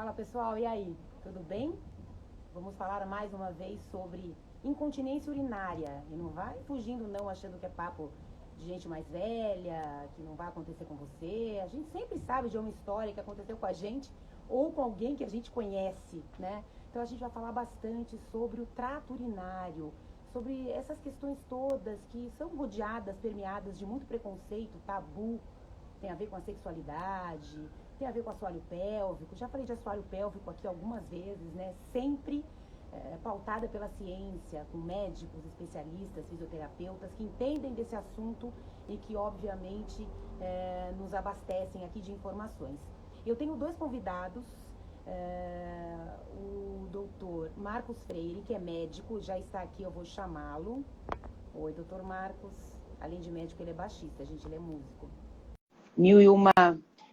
Fala pessoal, e aí? Tudo bem? Vamos falar mais uma vez sobre incontinência urinária. E não vai fugindo não, achando que é papo de gente mais velha, que não vai acontecer com você. A gente sempre sabe de uma história que aconteceu com a gente ou com alguém que a gente conhece, né? Então a gente vai falar bastante sobre o trato urinário, sobre essas questões todas que são rodeadas, permeadas de muito preconceito, tabu, tem a ver com a sexualidade, tem a ver com assoalho pélvico. Já falei de assoalho pélvico aqui algumas vezes, né? Sempre pautada pela ciência, com médicos, especialistas, fisioterapeutas que entendem desse assunto e que, obviamente, nos abastecem aqui de informações. Eu tenho dois convidados, o doutor Marcos Freire, que é médico, já está aqui, eu vou chamá-lo. Oi, doutor Marcos. Além de médico, ele é baixista, gente, ele é músico. 1001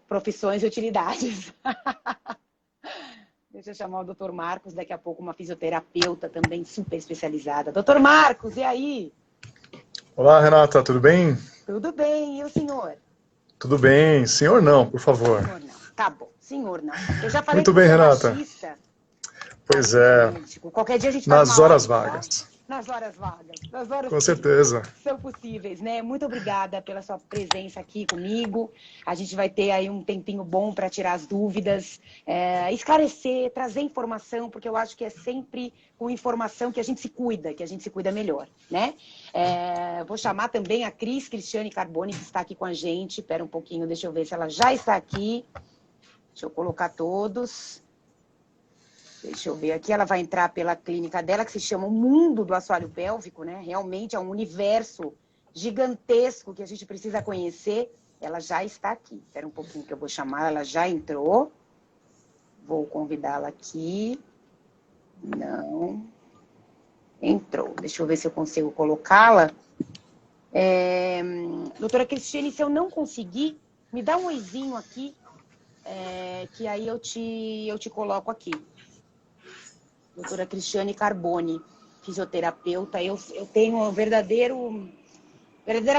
profissões e utilidades. Deixa eu chamar o doutor Marcos, daqui a pouco uma fisioterapeuta também super especializada. Doutor Marcos, e aí? Olá, Renata, tudo bem? Tudo bem, e o senhor? Tudo bem. Senhor não, por favor. Senhor não, tá bom. Senhor não. Eu já falei Muito que bem, você é Renata. baixista. Pois é. Qualquer dia a gente faz Nas uma horas live, vagas. tá? Nas horas vagas. Nas horas Com certeza. são possíveis, né? Muito obrigada pela sua presença aqui comigo. A gente vai ter aí um tempinho bom para tirar as dúvidas, esclarecer, trazer informação, porque eu acho que é sempre com informação que a gente se cuida melhor, né? Vou chamar também a Cristiane Carboni, que está aqui com a gente. Espera um pouquinho, deixa eu ver se ela já está aqui. Deixa eu colocar todos. Deixa eu ver aqui, ela vai entrar pela clínica dela, que se chama o Mundo do Assoalho Pélvico, né? Realmente é um universo gigantesco que a gente precisa conhecer. Ela já está aqui. Espera um pouquinho que eu vou chamar, ela já entrou. Vou convidá-la aqui. Não. Entrou. Deixa eu ver se eu consigo colocá-la. Doutora Cristiane, se eu não conseguir, me dá um oizinho aqui, que aí eu te coloco aqui. Doutora Cristiane Carboni, fisioterapeuta. Eu tenho uma verdadeira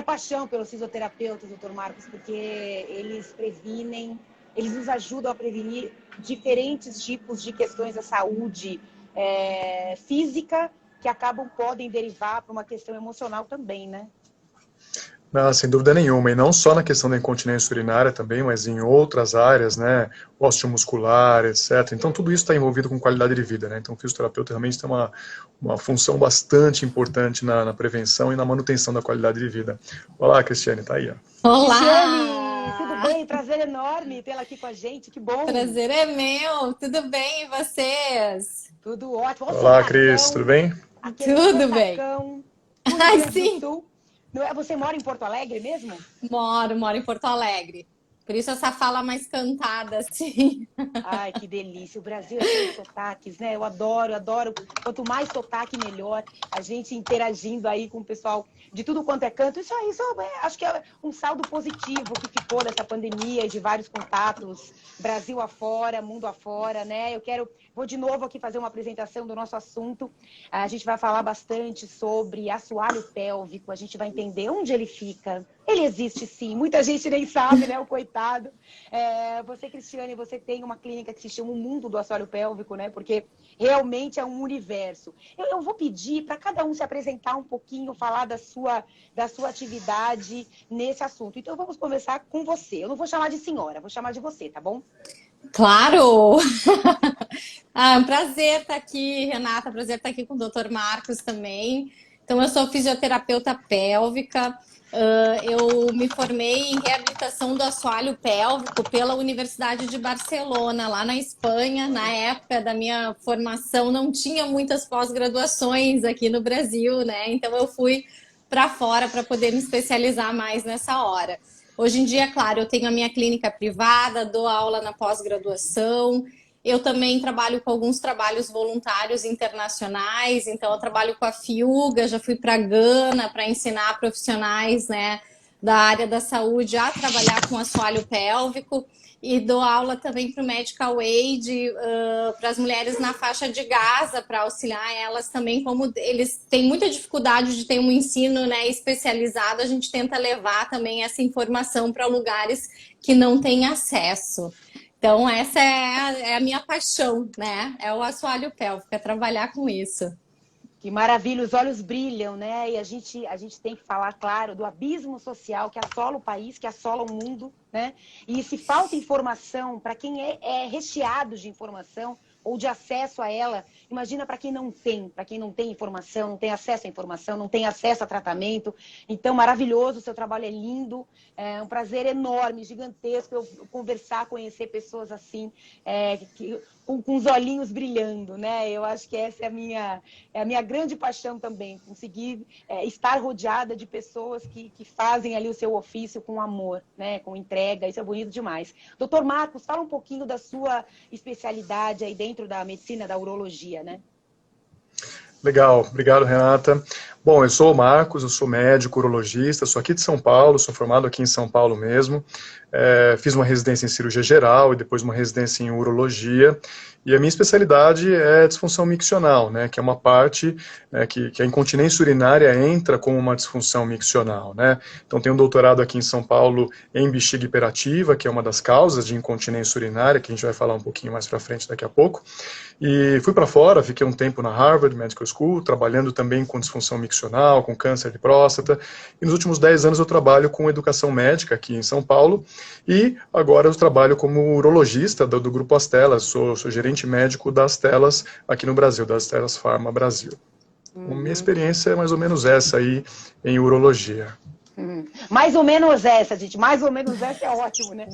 paixão pelos fisioterapeutas, doutor Marcos, porque eles previnem, eles nos ajudam a prevenir diferentes tipos de questões da saúde física que podem derivar para uma questão emocional também, né? Não, sem dúvida nenhuma, e não só na questão da incontinência urinária também, mas em outras áreas, né, osteomuscular, etc. Então tudo isso está envolvido com qualidade de vida, né? Então o fisioterapeuta realmente tem uma função bastante importante na prevenção e na manutenção da qualidade de vida. Olá, Cristiane, tá aí, ó. Olá! Cristiane, tudo bem? Prazer enorme tê-la aqui com a gente, que bom! Prazer é meu, tudo bem e vocês? Tudo ótimo! Olá, Cris, tudo bem? Tudo bem. Ai, sim! Você mora em Porto Alegre mesmo? Moro em Porto Alegre. Por isso essa fala mais cantada, assim. Ai, que delícia. O Brasil é cheio de sotaques, né? Eu adoro. Quanto mais sotaque, melhor. A gente interagindo aí com o pessoal de tudo quanto é canto. Isso acho que é um saldo positivo que ficou dessa pandemia e de vários contatos, Brasil afora, mundo afora, né? Vou de novo aqui fazer uma apresentação do nosso assunto. A gente vai falar bastante sobre assoalho pélvico. A gente vai entender onde ele fica. Ele existe sim, muita gente nem sabe, né, o coitado. Você, Cristiane, você tem uma clínica que se chama o Mundo do Assoalho Pélvico, né, porque realmente é um universo. Eu vou pedir para cada um se apresentar um pouquinho, falar da sua atividade nesse assunto. Então vamos começar com você. Eu não vou chamar de senhora, vou chamar de você, tá bom? Claro! É um prazer estar aqui, Renata, prazer estar aqui com o Dr. Marcos também. Então, eu sou fisioterapeuta pélvica. Eu me formei em reabilitação do assoalho pélvico pela Universidade de Barcelona, lá na Espanha. Na época da minha formação não tinha muitas pós-graduações aqui no Brasil, né? Então eu fui para fora para poder me especializar mais nessa hora. Hoje em dia, claro, eu tenho a minha clínica privada, dou aula na pós-graduação. Eu também trabalho com alguns trabalhos voluntários internacionais, então eu trabalho com a FIUGA, já fui para Gana para ensinar profissionais, né, da área da saúde a trabalhar com assoalho pélvico e dou aula também para o Medical Aid, para as mulheres na faixa de Gaza, para auxiliar elas também, como eles têm muita dificuldade de ter um ensino, né, especializado, a gente tenta levar também essa informação para lugares que não têm acesso. Então, essa é a minha paixão, né? É o assoalho pélvico, é trabalhar com isso. Que maravilha, os olhos brilham, né? E a gente tem que falar, claro, do abismo social que assola o país, que assola o mundo, né? E se falta informação, para quem é recheado de informação ou de acesso a ela, imagina para quem não tem informação, não tem acesso à informação, não tem acesso a tratamento. Então, maravilhoso, o seu trabalho é lindo, é um prazer enorme, gigantesco eu conversar, conhecer pessoas assim, com os olhinhos brilhando, né? Eu acho que essa é a minha grande paixão também, conseguir estar rodeada de pessoas que fazem ali o seu ofício com amor, né? Com entrega, isso é bonito demais. Doutor Marcos, fala um pouquinho da sua especialidade aí dentro da medicina da urologia, né? Legal, obrigado, Renata. Bom, eu sou o Marcos, eu sou médico, urologista, sou aqui de São Paulo, sou formado aqui em São Paulo mesmo. Fiz uma residência em cirurgia geral e depois uma residência em urologia. E a minha especialidade é disfunção miccional, né, que é uma parte que a incontinência urinária entra como uma disfunção miccional, né. Então, tenho um doutorado aqui em São Paulo em bexiga hiperativa, que é uma das causas de incontinência urinária, que a gente vai falar um pouquinho mais para frente daqui a pouco. E fui para fora, fiquei um tempo na Harvard Medical School, trabalhando também com disfunção miccional, com câncer de próstata. E nos últimos 10 anos eu trabalho com educação médica aqui em São Paulo. E agora eu trabalho como urologista do Grupo Astellas, sou gerente médico das Astellas aqui no Brasil, das Astellas Pharma Brasil. Minha experiência é mais ou menos essa aí em urologia. Mais ou menos essa, gente. Mais ou menos essa é ótimo, né?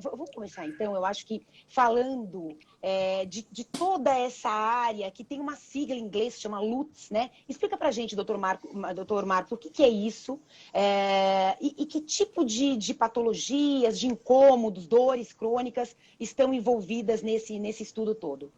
Vamos começar, então. Eu acho que falando de toda essa área que tem uma sigla em inglês que chama LUTS, né? Explica pra gente, doutor Marcos, o que é isso e que tipo de patologias, de incômodos, dores crônicas estão envolvidas nesse estudo todo.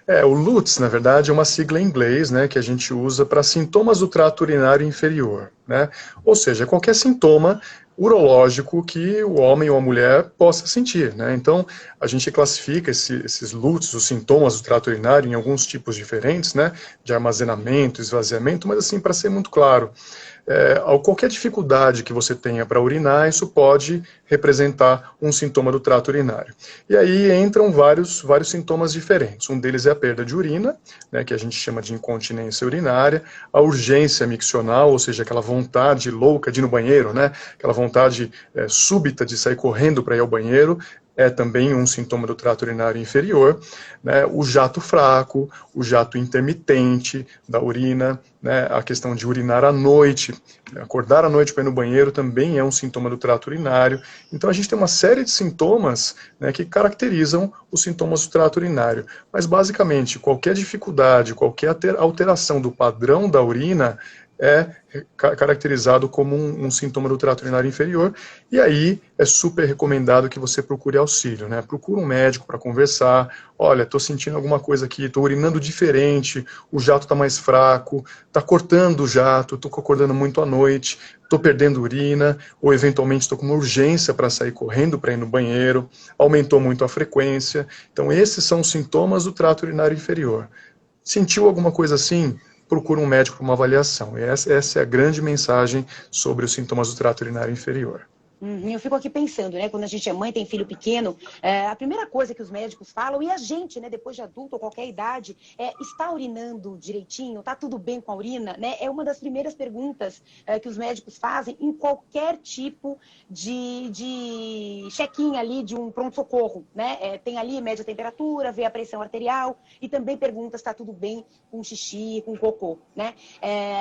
O LUTS, na verdade, é uma sigla em inglês, né, que a gente usa para sintomas do trato urinário inferior, né? Ou seja, qualquer sintoma urológico que o homem ou a mulher possa sentir, né? Então, a gente classifica esses LUTS, os sintomas do trato urinário, em alguns tipos diferentes, né, de armazenamento, esvaziamento, mas assim, para ser muito claro, qualquer dificuldade que você tenha para urinar, isso pode representar um sintoma do trato urinário. E aí entram vários sintomas diferentes. Um deles é a perda de urina, né, que a gente chama de incontinência urinária, a urgência miccional, ou seja, aquela vontade louca de ir no banheiro, né, aquela vontade súbita de sair correndo para ir ao banheiro, é também um sintoma do trato urinário inferior, né, o jato fraco, o jato intermitente da urina, né, a questão de urinar à noite, acordar à noite para ir no banheiro também é um sintoma do trato urinário. Então a gente tem uma série de sintomas, né, que caracterizam os sintomas do trato urinário. Mas basicamente qualquer dificuldade, qualquer alteração do padrão da urina é caracterizado como um sintoma do trato urinário inferior, e aí é super recomendado que você procure auxílio, né? Procura um médico para conversar, olha, estou sentindo alguma coisa aqui, estou urinando diferente, o jato está mais fraco, está cortando o jato, estou acordando muito à noite, estou perdendo urina, ou eventualmente estou com uma urgência para sair correndo para ir no banheiro, aumentou muito a frequência. Então esses são os sintomas do trato urinário inferior. Sentiu alguma coisa assim? Procura um médico para uma avaliação. E essa é a grande mensagem sobre os sintomas do trato urinário inferior. Eu fico aqui pensando, né? Quando a gente é mãe, tem filho pequeno, a primeira coisa que os médicos falam, e a gente, né, depois de adulto ou qualquer idade, está urinando direitinho? Está tudo bem com a urina? Né? É uma das primeiras perguntas que os médicos fazem em qualquer tipo de check-in ali de um pronto-socorro, né? Tem ali, mede a temperatura, vê a pressão arterial e também pergunta se está tudo bem com xixi, com cocô, né?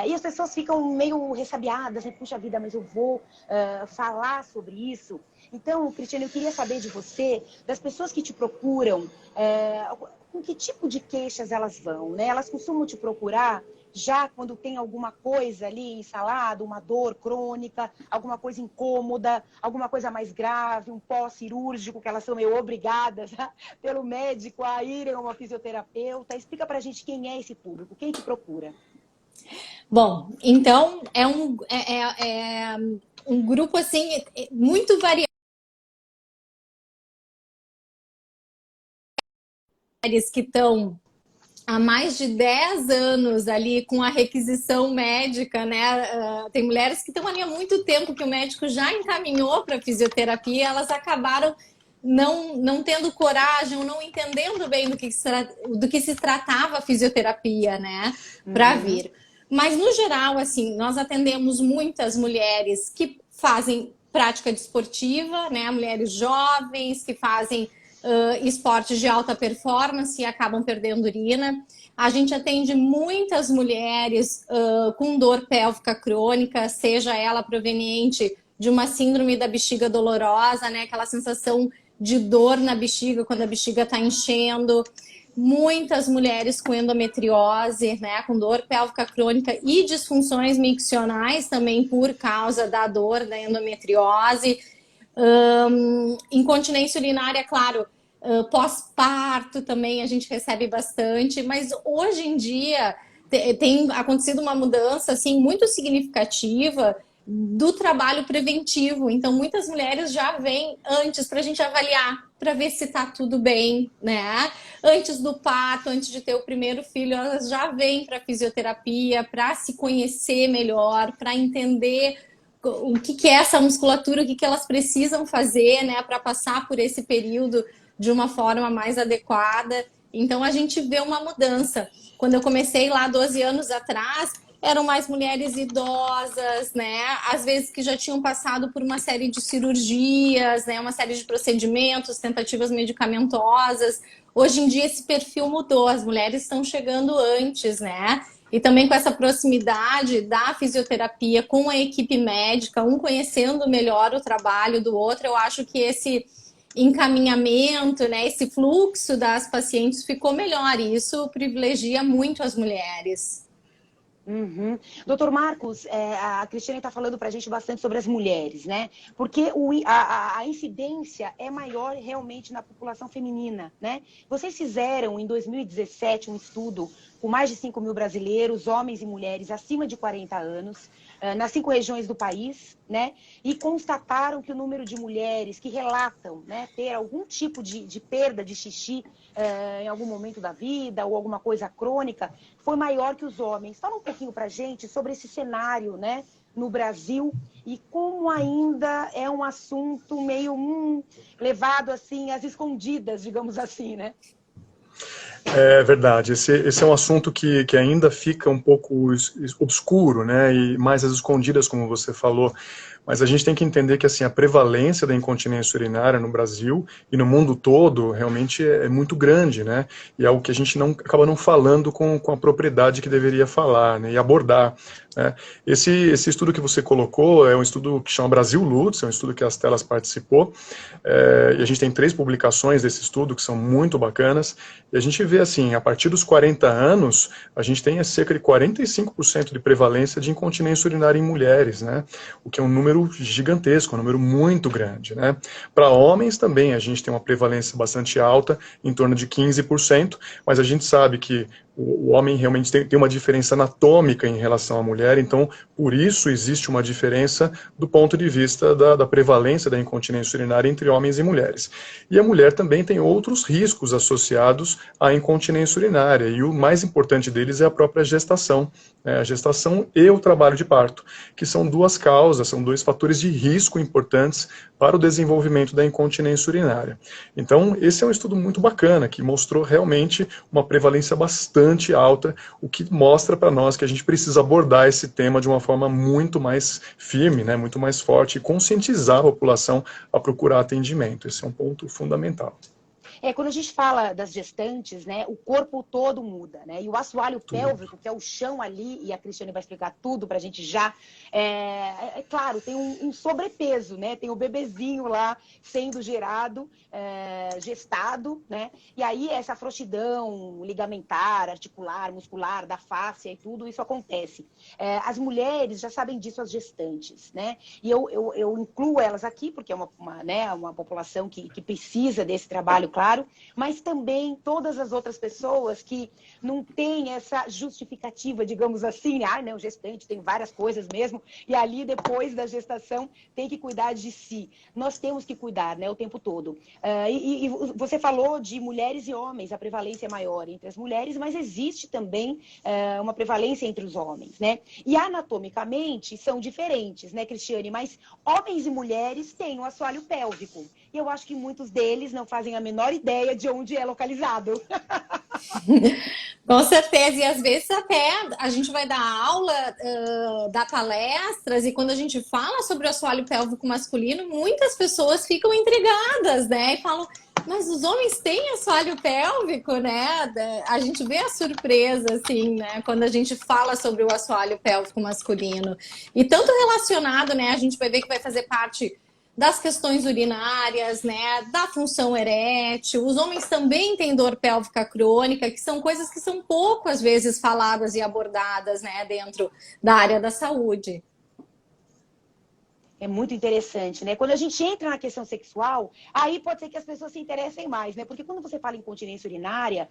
E as pessoas ficam meio ressabiadas, né? Puxa vida, mas eu vou falar sobre isso. Então, Cristiane, eu queria saber de você, das pessoas que te procuram, com que tipo de queixas elas vão, né? Elas costumam te procurar já quando tem alguma coisa ali instalada, uma dor crônica, alguma coisa incômoda, alguma coisa mais grave, um pós-cirúrgico, que elas são meio obrigadas pelo médico a irem a uma fisioterapeuta. Explica pra gente quem é esse público, quem te procura. Bom, então é um grupo assim muito variado que estão há mais de 10 anos ali com a requisição médica, né? Tem mulheres que estão ali há muito tempo que o médico já encaminhou para fisioterapia, elas acabaram não tendo coragem, ou não entendendo bem do que se tratava a fisioterapia, né? Para vir. Mas, no geral, assim, nós atendemos muitas mulheres que fazem prática desportiva, né? Mulheres jovens que fazem esportes de alta performance e acabam perdendo urina. A gente atende muitas mulheres com dor pélvica crônica, seja ela proveniente de uma síndrome da bexiga dolorosa, né? Aquela sensação de dor na bexiga quando a bexiga está enchendo. Muitas mulheres com endometriose, né? Com dor pélvica crônica e disfunções miccionais também por causa da dor da endometriose. Incontinência urinária, claro, pós-parto também a gente recebe bastante, mas hoje em dia tem acontecido uma mudança assim, muito significativa do trabalho preventivo. Então, muitas mulheres já vêm antes para a gente avaliar, para ver se está tudo bem, né? Antes do parto, antes de ter o primeiro filho, elas já vêm para fisioterapia, para se conhecer melhor, para entender o que é essa musculatura, o que elas precisam fazer, né, para passar por esse período de uma forma mais adequada. Então, a gente vê uma mudança. Quando eu comecei lá 12 anos atrás, eram mais mulheres idosas, né? Às vezes que já tinham passado por uma série de cirurgias, né? Uma série de procedimentos, tentativas medicamentosas. Hoje em dia esse perfil mudou, as mulheres estão chegando antes, né? E também com essa proximidade da fisioterapia com a equipe médica, um conhecendo melhor o trabalho do outro, eu acho que esse encaminhamento, né, esse fluxo das pacientes ficou melhor, e isso privilegia muito as mulheres. Doutor Marcos, a Cristiane está falando para a gente bastante sobre as mulheres, né? Porque a incidência é maior realmente na população feminina, né? Vocês fizeram em 2017 um estudo com mais de 5 mil brasileiros, homens e mulheres acima de 40 anos, nas 5 regiões do país, né? E constataram que o número de mulheres que relatam, né, ter algum tipo de perda de xixi em algum momento da vida ou alguma coisa crônica foi maior que os homens. Fala um pouquinho para a gente sobre esse cenário, né, no Brasil, e como ainda é um assunto meio levado assim às escondidas, digamos assim, né? É verdade, esse é um assunto que ainda fica um pouco obscuro, né, e mais às escondidas, como você falou, mas a gente tem que entender que assim, a prevalência da incontinência urinária no Brasil e no mundo todo realmente é muito grande, né, e é algo que a gente acaba não falando com a propriedade que deveria falar, né, e abordar, né. Esse estudo que você colocou é um estudo que chama Brasil Lutz, é um estudo que a Stelas participou, e a gente tem 3 publicações desse estudo que são muito bacanas, e a gente vê assim, a partir dos 40 anos, a gente tem cerca de 45% de prevalência de incontinência urinária em mulheres, né? O que é um número gigantesco, um número muito grande, né? Para homens também, a gente tem uma prevalência bastante alta, em torno de 15%, mas a gente sabe que o homem realmente tem uma diferença anatômica em relação à mulher, então, por isso existe uma diferença do ponto de vista da prevalência da incontinência urinária entre homens e mulheres. E a mulher também tem outros riscos associados à incontinência urinária, e o mais importante deles é a própria gestação, né, a gestação e o trabalho de parto, que são 2 causas, são 2 fatores de risco importantes para o desenvolvimento da incontinência urinária. Então, esse é um estudo muito bacana, que mostrou realmente uma prevalência bastante alta, o que mostra para nós que a gente precisa abordar esse tema de uma forma muito mais firme, né, muito mais forte, e conscientizar a população a procurar atendimento. Esse é um ponto fundamental. Quando a gente fala das gestantes, né, o corpo todo muda, né? E o assoalho pélvico, que é o chão ali, e a Cristiane vai explicar tudo pra gente já, claro, tem um sobrepeso, né? Tem o bebezinho lá sendo gerado, gestado, né? E aí essa frouxidão ligamentar, articular, muscular, da face e tudo, isso acontece. As mulheres já sabem disso, as gestantes, né? E eu incluo elas aqui, porque é uma população que precisa desse trabalho, claro, claro, mas também todas as outras pessoas que não têm essa justificativa, digamos assim, não, gestante tem várias coisas mesmo, e ali depois da gestação tem que cuidar de si. Nós temos que cuidar, né, o tempo todo. E você falou de mulheres e homens, a prevalência é maior entre as mulheres, mas existe também uma prevalência entre os homens, né? E anatomicamente são diferentes, né, Cristiane? Mas homens e mulheres têm um assoalho pélvico. E eu acho que muitos deles não fazem a menor ideia de onde é localizado. Com certeza, e às vezes até a gente vai dar aula, dar palestras, e quando a gente fala sobre o assoalho pélvico masculino, muitas pessoas ficam intrigadas, né? E falam, mas os homens têm assoalho pélvico, né? A gente vê a surpresa, assim, né? Quando a gente fala sobre o assoalho pélvico masculino. E tanto relacionado, né? A gente vai ver que vai fazer parte das questões urinárias, né, da função erétil. Os homens também têm dor pélvica crônica, que são coisas que são pouco, às vezes, faladas e abordadas, né, dentro da área da saúde. É muito interessante, né? Quando a gente entra na questão sexual, aí pode ser que as pessoas se interessem mais, né? Porque quando você fala em incontinência urinária,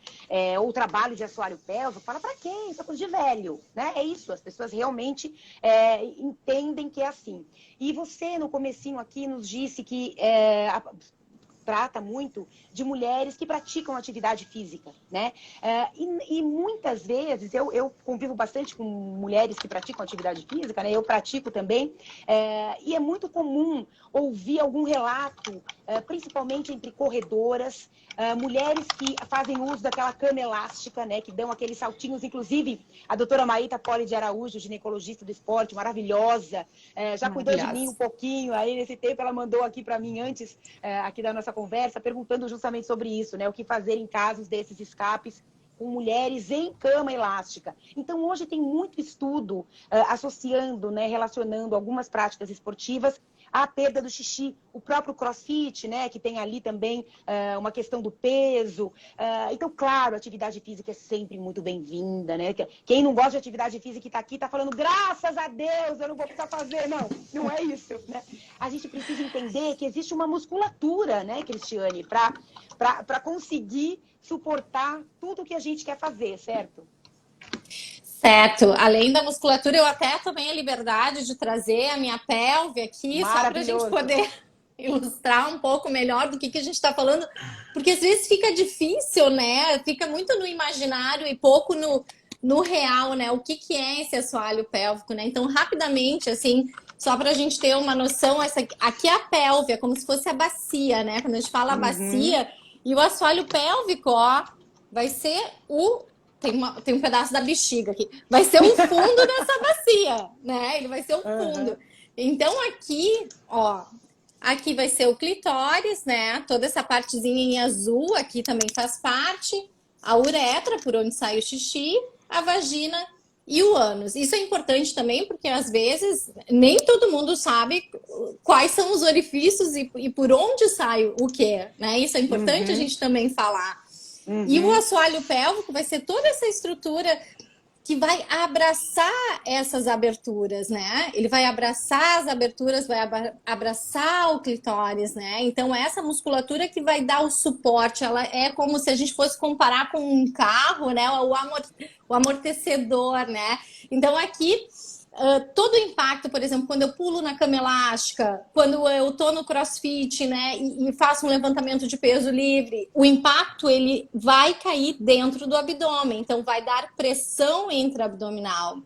ou trabalho de assoalho pélvico, fala pra quem? Isso é coisa de velho, né? É isso, as pessoas realmente entendem que é assim. E você, no comecinho aqui, nos disse que trata muito de mulheres que praticam atividade física, né? E muitas vezes, eu convivo bastante com mulheres que praticam atividade física, né? Eu pratico também, e é muito comum ouvir algum relato, principalmente entre corredoras, mulheres que fazem uso daquela cama elástica, né? Que dão aqueles saltinhos, inclusive a doutora Maíta Poli de Araújo, ginecologista do esporte, maravilhosa, já cuidou de mim um pouquinho, aí nesse tempo ela mandou aqui para mim antes, aqui da nossa conversa, perguntando justamente sobre isso, né? O que fazer em casos desses escapes com mulheres em cama elástica. Então, hoje tem muito estudo associando, né, relacionando algumas práticas esportivas à perda do xixi. O próprio CrossFit, né, que tem ali também uma questão do peso. Então, claro, a atividade física é sempre muito bem-vinda, né? Quem não gosta de atividade física e está aqui está falando, graças a Deus, eu não vou precisar fazer. Não, não é isso, né? A gente precisa entender que existe uma musculatura, né, Cristiane, para conseguir suportar tudo que a gente quer fazer, certo? Certo. Além da musculatura, eu até tomei a liberdade de trazer a minha pelve aqui, só para a gente poder ilustrar um pouco melhor do que a gente está falando, porque às vezes fica difícil, né? Fica muito no imaginário e pouco no real, né? O que é esse assoalho pélvico, né? Então, rapidamente, assim, só para a gente ter uma noção, aqui é a pelve, é como se fosse a bacia, né? Quando a gente fala bacia, e o assoalho pélvico, ó, vai ser tem um pedaço da bexiga aqui. Vai ser o fundo dessa bacia, né? Ele vai ser o fundo. Então, aqui, ó, aqui vai ser o clitóris, né? Toda essa partezinha em azul aqui também faz parte. A uretra, por onde sai o xixi, a vagina e o ânus. Isso é importante também, porque às vezes nem todo mundo sabe quais são os orifícios e por onde sai o quê, né? Isso é importante a gente também falar. E o assoalho pélvico vai ser toda essa estrutura que vai abraçar essas aberturas, né? Ele vai abraçar as aberturas, vai abraçar o clitóris, né? Então, essa musculatura que vai dar o suporte, ela é como se a gente fosse comparar com um carro, né? O amortecedor, né? Então, aqui... todo o impacto, por exemplo, quando eu pulo na cama elástica, quando eu tô no CrossFit, né, e faço um levantamento de peso livre, o impacto ele vai cair dentro do abdômen, então vai dar pressão intra-abdominal.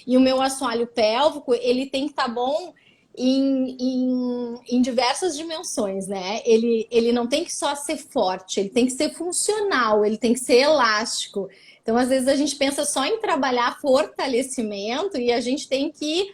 E o meu assoalho pélvico, ele tem que estar bom em diversas dimensões, né? Ele não tem que só ser forte, ele tem que ser funcional, ele tem que ser elástico. Então, às vezes, a gente pensa só em trabalhar fortalecimento e a gente tem que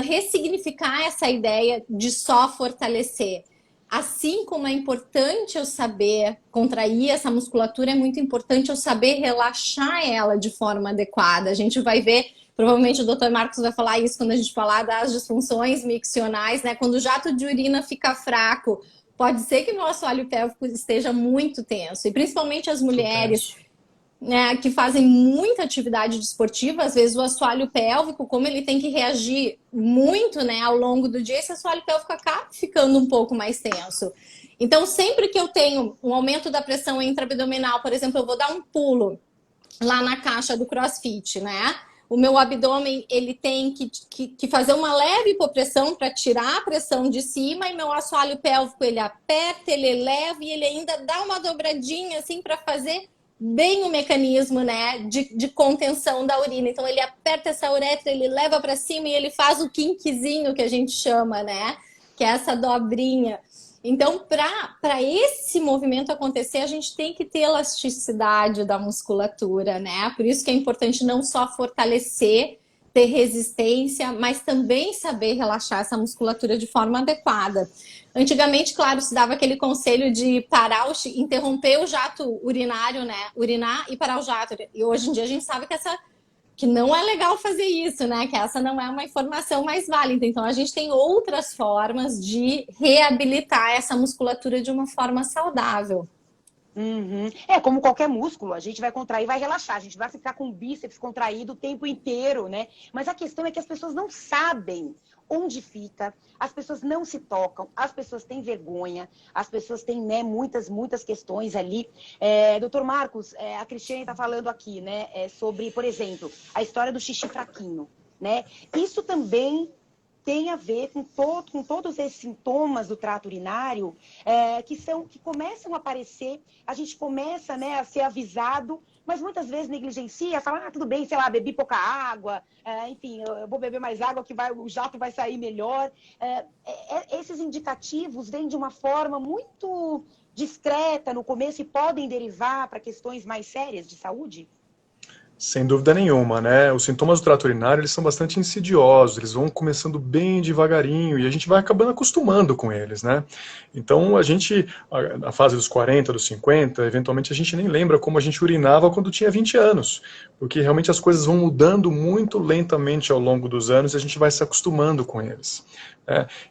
ressignificar essa ideia de só fortalecer. Assim como é importante eu saber contrair essa musculatura, é muito importante eu saber relaxar ela de forma adequada. A gente vai ver, provavelmente o Dr. Marcos vai falar isso quando a gente falar das disfunções miccionais, né? Quando o jato de urina fica fraco, pode ser que o nosso assoalho pélvico esteja muito tenso. E principalmente as mulheres né, que fazem muita atividade desportiva, às vezes o assoalho pélvico, como ele tem que reagir muito, né, ao longo do dia, esse assoalho pélvico acaba ficando um pouco mais tenso. Então, sempre que eu tenho um aumento da pressão intra-abdominal, por exemplo, eu vou dar um pulo lá na caixa do CrossFit, né? O meu abdômen, ele tem que fazer uma leve hipopressão para tirar a pressão de cima, e meu assoalho pélvico, ele aperta, ele eleva e ele ainda dá uma dobradinha, assim, para fazer bem o mecanismo, né, de contenção da urina. Então, ele aperta essa uretra, ele leva para cima e ele faz o kinkzinho que a gente chama, né, que é essa dobrinha. Então, para esse movimento acontecer, a gente tem que ter elasticidade da musculatura, né? Por isso que é importante não só fortalecer, ter resistência, mas também saber relaxar essa musculatura de forma adequada. Antigamente, claro, se dava aquele conselho de parar, interromper o jato urinário, né? Urinar e parar o jato. E hoje em dia a gente sabe que não é legal fazer isso, né? Que essa não é uma informação mais válida. Então, a gente tem outras formas de reabilitar essa musculatura de uma forma saudável. Uhum. É como qualquer músculo, a gente vai contrair e vai relaxar, a gente vai ficar com o bíceps contraído o tempo inteiro, né? Mas a questão é que as pessoas não sabem onde fica, as pessoas não se tocam, as pessoas têm vergonha, as pessoas têm, né, muitas questões ali. Doutor Marcos, a Cristiane está falando aqui, né, sobre, por exemplo, a história do xixi fraquinho, né? Isso também tem a ver com todos esses sintomas do trato urinário que começam a aparecer, a gente começa, né, a ser avisado, mas muitas vezes negligencia, fala, tudo bem, sei lá, bebi pouca água, enfim, eu vou beber mais água que o jato vai sair melhor. Esses indicativos vêm de uma forma muito discreta no começo e podem derivar para questões mais sérias de saúde? Sem dúvida nenhuma, né? Os sintomas do trato urinário, eles são bastante insidiosos, eles vão começando bem devagarinho e a gente vai acabando acostumando com eles, né? Então, na fase dos 40, dos 50, eventualmente a gente nem lembra como a gente urinava quando tinha 20 anos, porque realmente as coisas vão mudando muito lentamente ao longo dos anos e a gente vai se acostumando com eles.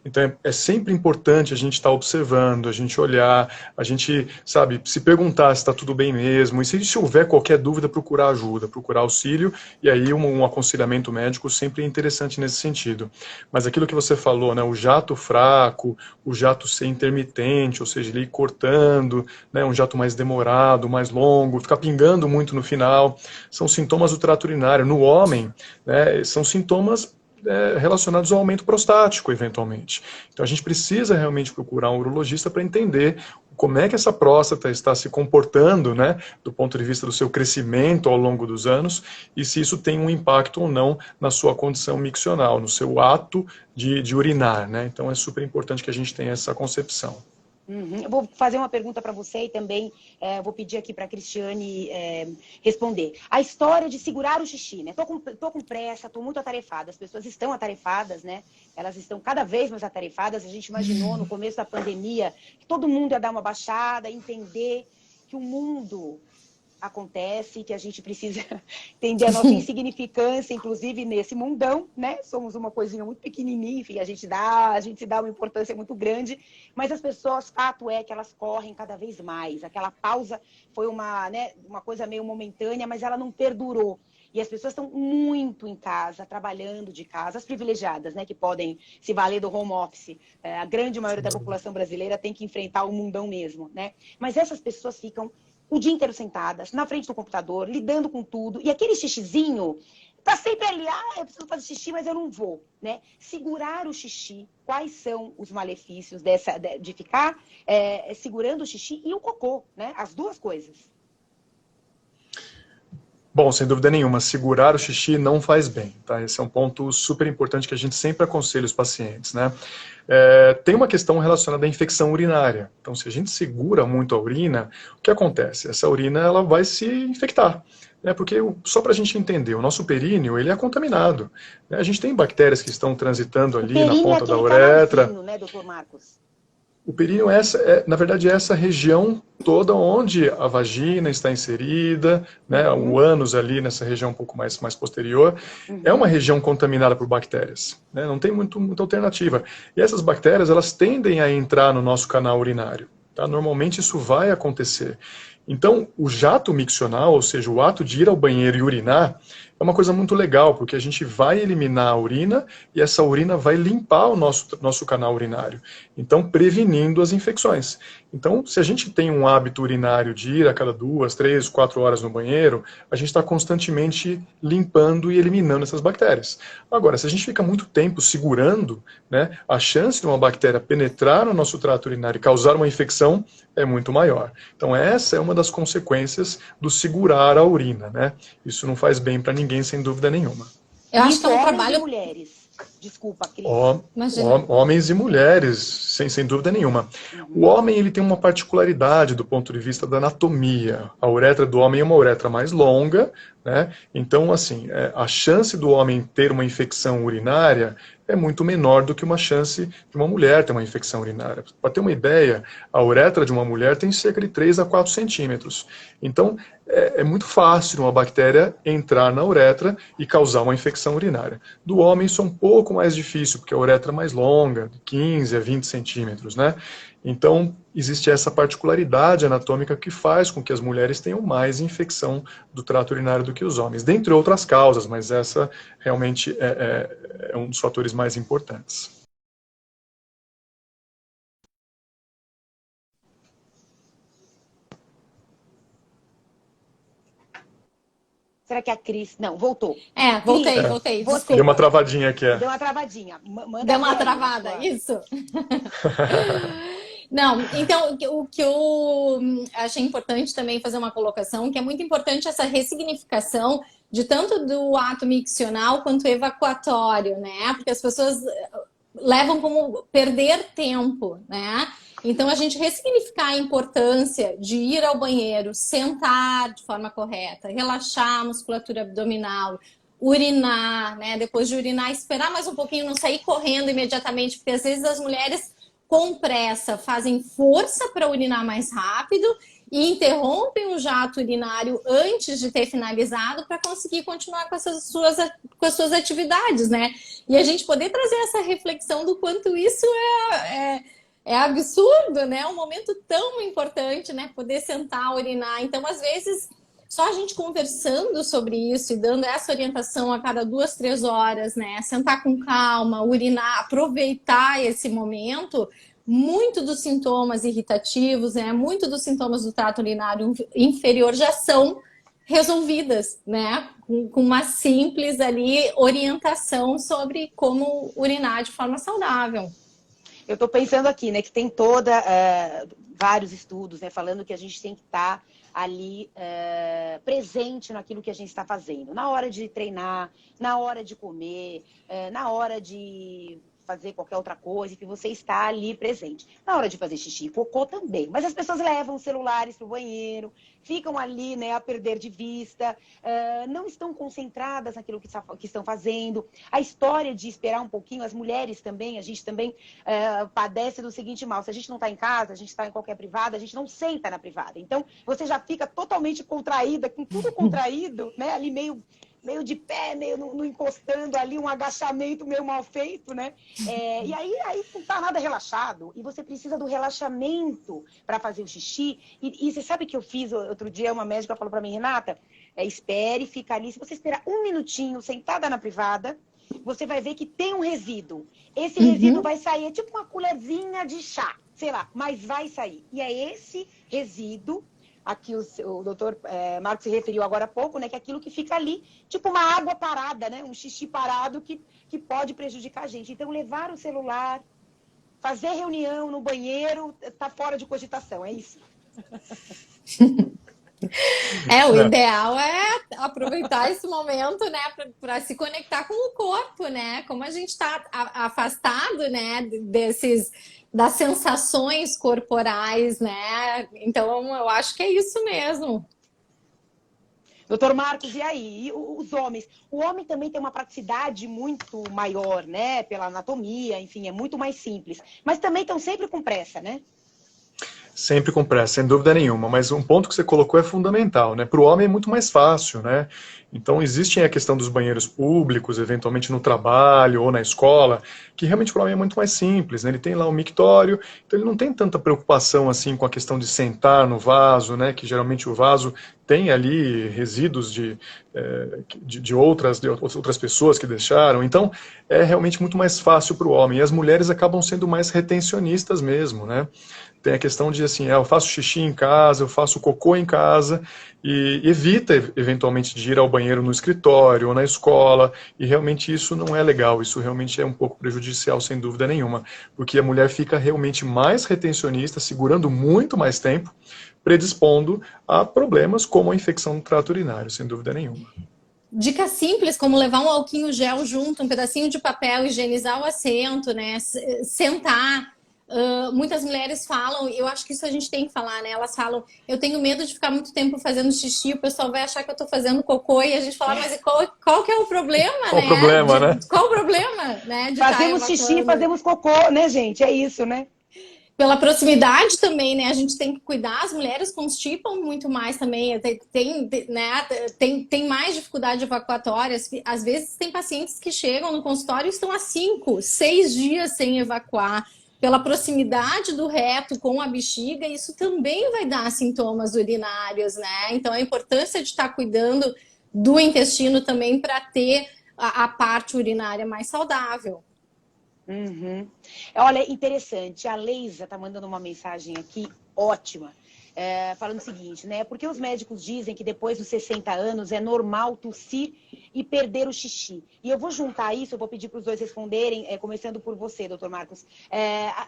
Então, é sempre importante a gente estar observando, a gente olhar, a gente, sabe, se perguntar se está tudo bem mesmo, e se houver qualquer dúvida, procurar ajuda, procurar auxílio, e aí um aconselhamento médico sempre é interessante nesse sentido. Mas aquilo que você falou, né, o jato fraco, o jato ser intermitente, ou seja, ele ir cortando, né, um jato mais demorado, mais longo, ficar pingando muito no final, são sintomas do trato urinário. No homem, né, são sintomas relacionados ao aumento prostático, eventualmente. Então a gente precisa realmente procurar um urologista para entender como é que essa próstata está se comportando, né, do ponto de vista do seu crescimento ao longo dos anos, e se isso tem um impacto ou não na sua condição miccional, no seu ato de urinar, né? Então é super importante que a gente tenha essa concepção. Uhum. Eu vou fazer uma pergunta para você e também vou pedir aqui para a Cristiane responder. A história de segurar o xixi, né? Tô com pressa, tô muito atarefada. As pessoas estão atarefadas, né? Elas estão cada vez mais atarefadas. A gente imaginou no começo da pandemia que todo mundo ia dar uma baixada, entender que o mundo acontece, que a gente precisa entender a nossa insignificância, inclusive nesse mundão, né? Somos uma coisinha muito pequenininha, enfim, a gente se dá uma importância muito grande, mas as pessoas, fato é que elas correm cada vez mais. Aquela pausa foi uma coisa meio momentânea, mas ela não perdurou. E as pessoas estão muito em casa, trabalhando de casa, as privilegiadas, né, que podem se valer do home office. A grande maioria da população brasileira tem que enfrentar o mundão mesmo, né? Mas essas pessoas ficam o dia inteiro sentadas, na frente do computador, lidando com tudo. E aquele xixizinho tá sempre ali, eu preciso fazer xixi, mas eu não vou, né? Segurar o xixi, quais são os malefícios de ficar segurando o xixi e o cocô, né? As duas coisas. Bom, sem dúvida nenhuma, segurar o xixi não faz bem, tá? Esse é um ponto super importante que a gente sempre aconselha os pacientes, né? Tem uma questão relacionada à infecção urinária. Então, se a gente segura muito a urina, o que acontece? Essa urina ela vai se infectar. Porque, só para a gente entender, o nosso períneo ele é contaminado. A gente tem bactérias que estão transitando ali na ponta da uretra. Canalzinho, né, doutor Marcos? O períneo na verdade, é essa região toda onde a vagina está inserida, né, o ânus ali nessa região um pouco mais posterior, é uma região contaminada por bactérias, né, não tem muita alternativa. E essas bactérias, elas tendem a entrar no nosso canal urinário, tá? Normalmente isso vai acontecer. Então, o jato miccional, ou seja, o ato de ir ao banheiro e urinar, é uma coisa muito legal, porque a gente vai eliminar a urina e essa urina vai limpar o nosso canal urinário, então prevenindo as infecções. Então, se a gente tem um hábito urinário de ir a cada 2, 3, 4 horas no banheiro, a gente está constantemente limpando e eliminando essas bactérias. Agora, se a gente fica muito tempo segurando, né, a chance de uma bactéria penetrar no nosso trato urinário e causar uma infecção é muito maior. Então, essa é uma das consequências do segurar a urina, né? Isso não faz bem para ninguém, sem dúvida nenhuma. Eu acho que é um Homens trabalho... e mulheres. Desculpa, Cris. Homens e mulheres, sem dúvida nenhuma. O homem ele tem uma particularidade do ponto de vista da anatomia. A uretra do homem é uma uretra mais longa, né? Então, assim, a chance do homem ter uma infecção urinária é muito menor do que uma chance de uma mulher ter uma infecção urinária. Para ter uma ideia, a uretra de uma mulher tem cerca de 3 a 4 centímetros. Então, é muito fácil uma bactéria entrar na uretra e causar uma infecção urinária. Do homem, isso é um pouco mais difícil, porque a uretra é mais longa, de 15 a 20 centímetros, né? Então, existe essa particularidade anatômica que faz com que as mulheres tenham mais infecção do trato urinário do que os homens, dentre outras causas, mas essa realmente é um dos fatores mais importantes. Será que a Cris... Não, voltou. Voltei. Você... Deu uma travadinha aqui, Deu uma travadinha. Deu uma travada, isso. Não, então, o que eu achei importante também fazer uma colocação, que é muito importante essa ressignificação de tanto do ato miccional quanto evacuatório, né? Porque as pessoas levam como perder tempo, né? Então, a gente ressignificar a importância de ir ao banheiro, sentar de forma correta, relaxar a musculatura abdominal, urinar, né? Depois de urinar, esperar mais um pouquinho, não sair correndo imediatamente, porque às vezes as mulheres com pressa fazem força para urinar mais rápido e interrompem o jato urinário antes de ter finalizado para conseguir continuar com as suas atividades, né? E a gente poder trazer essa reflexão do quanto isso é absurdo, né? Um momento tão importante, né? Poder sentar, urinar. Então, às vezes, só a gente conversando sobre isso e dando essa orientação a cada 2, 3 horas, né? Sentar com calma, urinar, aproveitar esse momento, muito dos sintomas irritativos, né? Muito dos sintomas do trato urinário inferior já são resolvidas, né? Com uma simples ali orientação sobre como urinar de forma saudável. Eu estou pensando aqui, né, que tem vários estudos, né, falando que a gente tem que estar ali presente naquilo que a gente está fazendo. Na hora de treinar, na hora de comer, na hora de fazer qualquer outra coisa, que você está ali presente. Na hora de fazer xixi e cocô também. Mas as pessoas levam os celulares para o banheiro, ficam ali, né, a perder de vista, não estão concentradas naquilo que estão fazendo. A história de esperar um pouquinho, as mulheres também, a gente também padece do seguinte mal. Se a gente não está em casa, a gente está em qualquer privada, a gente não senta na privada. Então, você já fica totalmente contraída, com tudo contraído, né, ali meio de pé, meio no encostando ali, um agachamento meio mal feito, né? E aí não tá nada relaxado. E você precisa do relaxamento para fazer o xixi. E você sabe que eu fiz outro dia, uma médica falou para mim, Renata, espere, fica ali. Se você esperar um minutinho sentada na privada, você vai ver que tem um resíduo. Esse resíduo vai sair, é tipo uma colherzinha de chá, sei lá, mas vai sair. E é esse resíduo... Aqui o doutor Marcos se referiu agora há pouco, né? Que é aquilo que fica ali, tipo uma água parada, né? Um xixi parado que pode prejudicar a gente. Então, levar o celular, fazer reunião no banheiro, tá fora de cogitação, é isso? O ideal é aproveitar esse momento, né, para se conectar com o corpo, né? Como a gente está afastado, né, das sensações corporais, né? Então, eu acho que é isso mesmo. Doutor Marcos, e aí? E os homens? O homem também tem uma praticidade muito maior, né? Pela anatomia, enfim, é muito mais simples. Mas também estão sempre com pressa, né? Sempre com pressa, sem dúvida nenhuma, mas um ponto que você colocou é fundamental, né? Para o homem é muito mais fácil, né? Então existe a questão dos banheiros públicos, eventualmente no trabalho ou na escola, que realmente para o homem é muito mais simples, né? Ele tem lá um mictório, então ele não tem tanta preocupação assim com a questão de sentar no vaso, né? Que geralmente o vaso tem ali resíduos de outras pessoas que deixaram, então é realmente muito mais fácil para o homem, e as mulheres acabam sendo mais retencionistas mesmo, né? Tem a questão de assim, eu faço xixi em casa, eu faço cocô em casa, e evita eventualmente de ir ao banheiro no escritório ou na escola, e realmente isso não é legal, isso realmente é um pouco prejudicial, sem dúvida nenhuma, porque a mulher fica realmente mais retencionista, segurando muito mais tempo, predispondo a problemas como a infecção do trato urinário, sem dúvida nenhuma. Dicas simples, como levar um alquinho gel junto, um pedacinho de papel, higienizar o assento, né? Sentar. Muitas mulheres falam, eu acho que isso a gente tem que falar, né? Elas falam, eu tenho medo de ficar muito tempo fazendo xixi, o pessoal vai achar que eu tô fazendo cocô, e a gente fala, mas qual que é o problema, Qual né? o problema, né? Qual o problema, né? De Fazemos xixi, fazemos cocô, né, gente? É isso, né? Pela proximidade também, né? A gente tem que cuidar, as mulheres constipam muito mais também, tem mais dificuldade evacuatória. Às vezes tem pacientes que chegam no consultório e estão há 5, 6 dias sem evacuar. Pela proximidade do reto com a bexiga, isso também vai dar sintomas urinários, né? Então a importância de estar cuidando do intestino também para ter a parte urinária mais saudável. Uhum. Olha, interessante. A Leisa tá mandando uma mensagem aqui ótima, falando o seguinte, né? Porque os médicos dizem que depois dos 60 anos é normal tossir e perder o xixi. E eu vou juntar isso, eu vou pedir para os dois responderem, começando por você, doutor Marcos.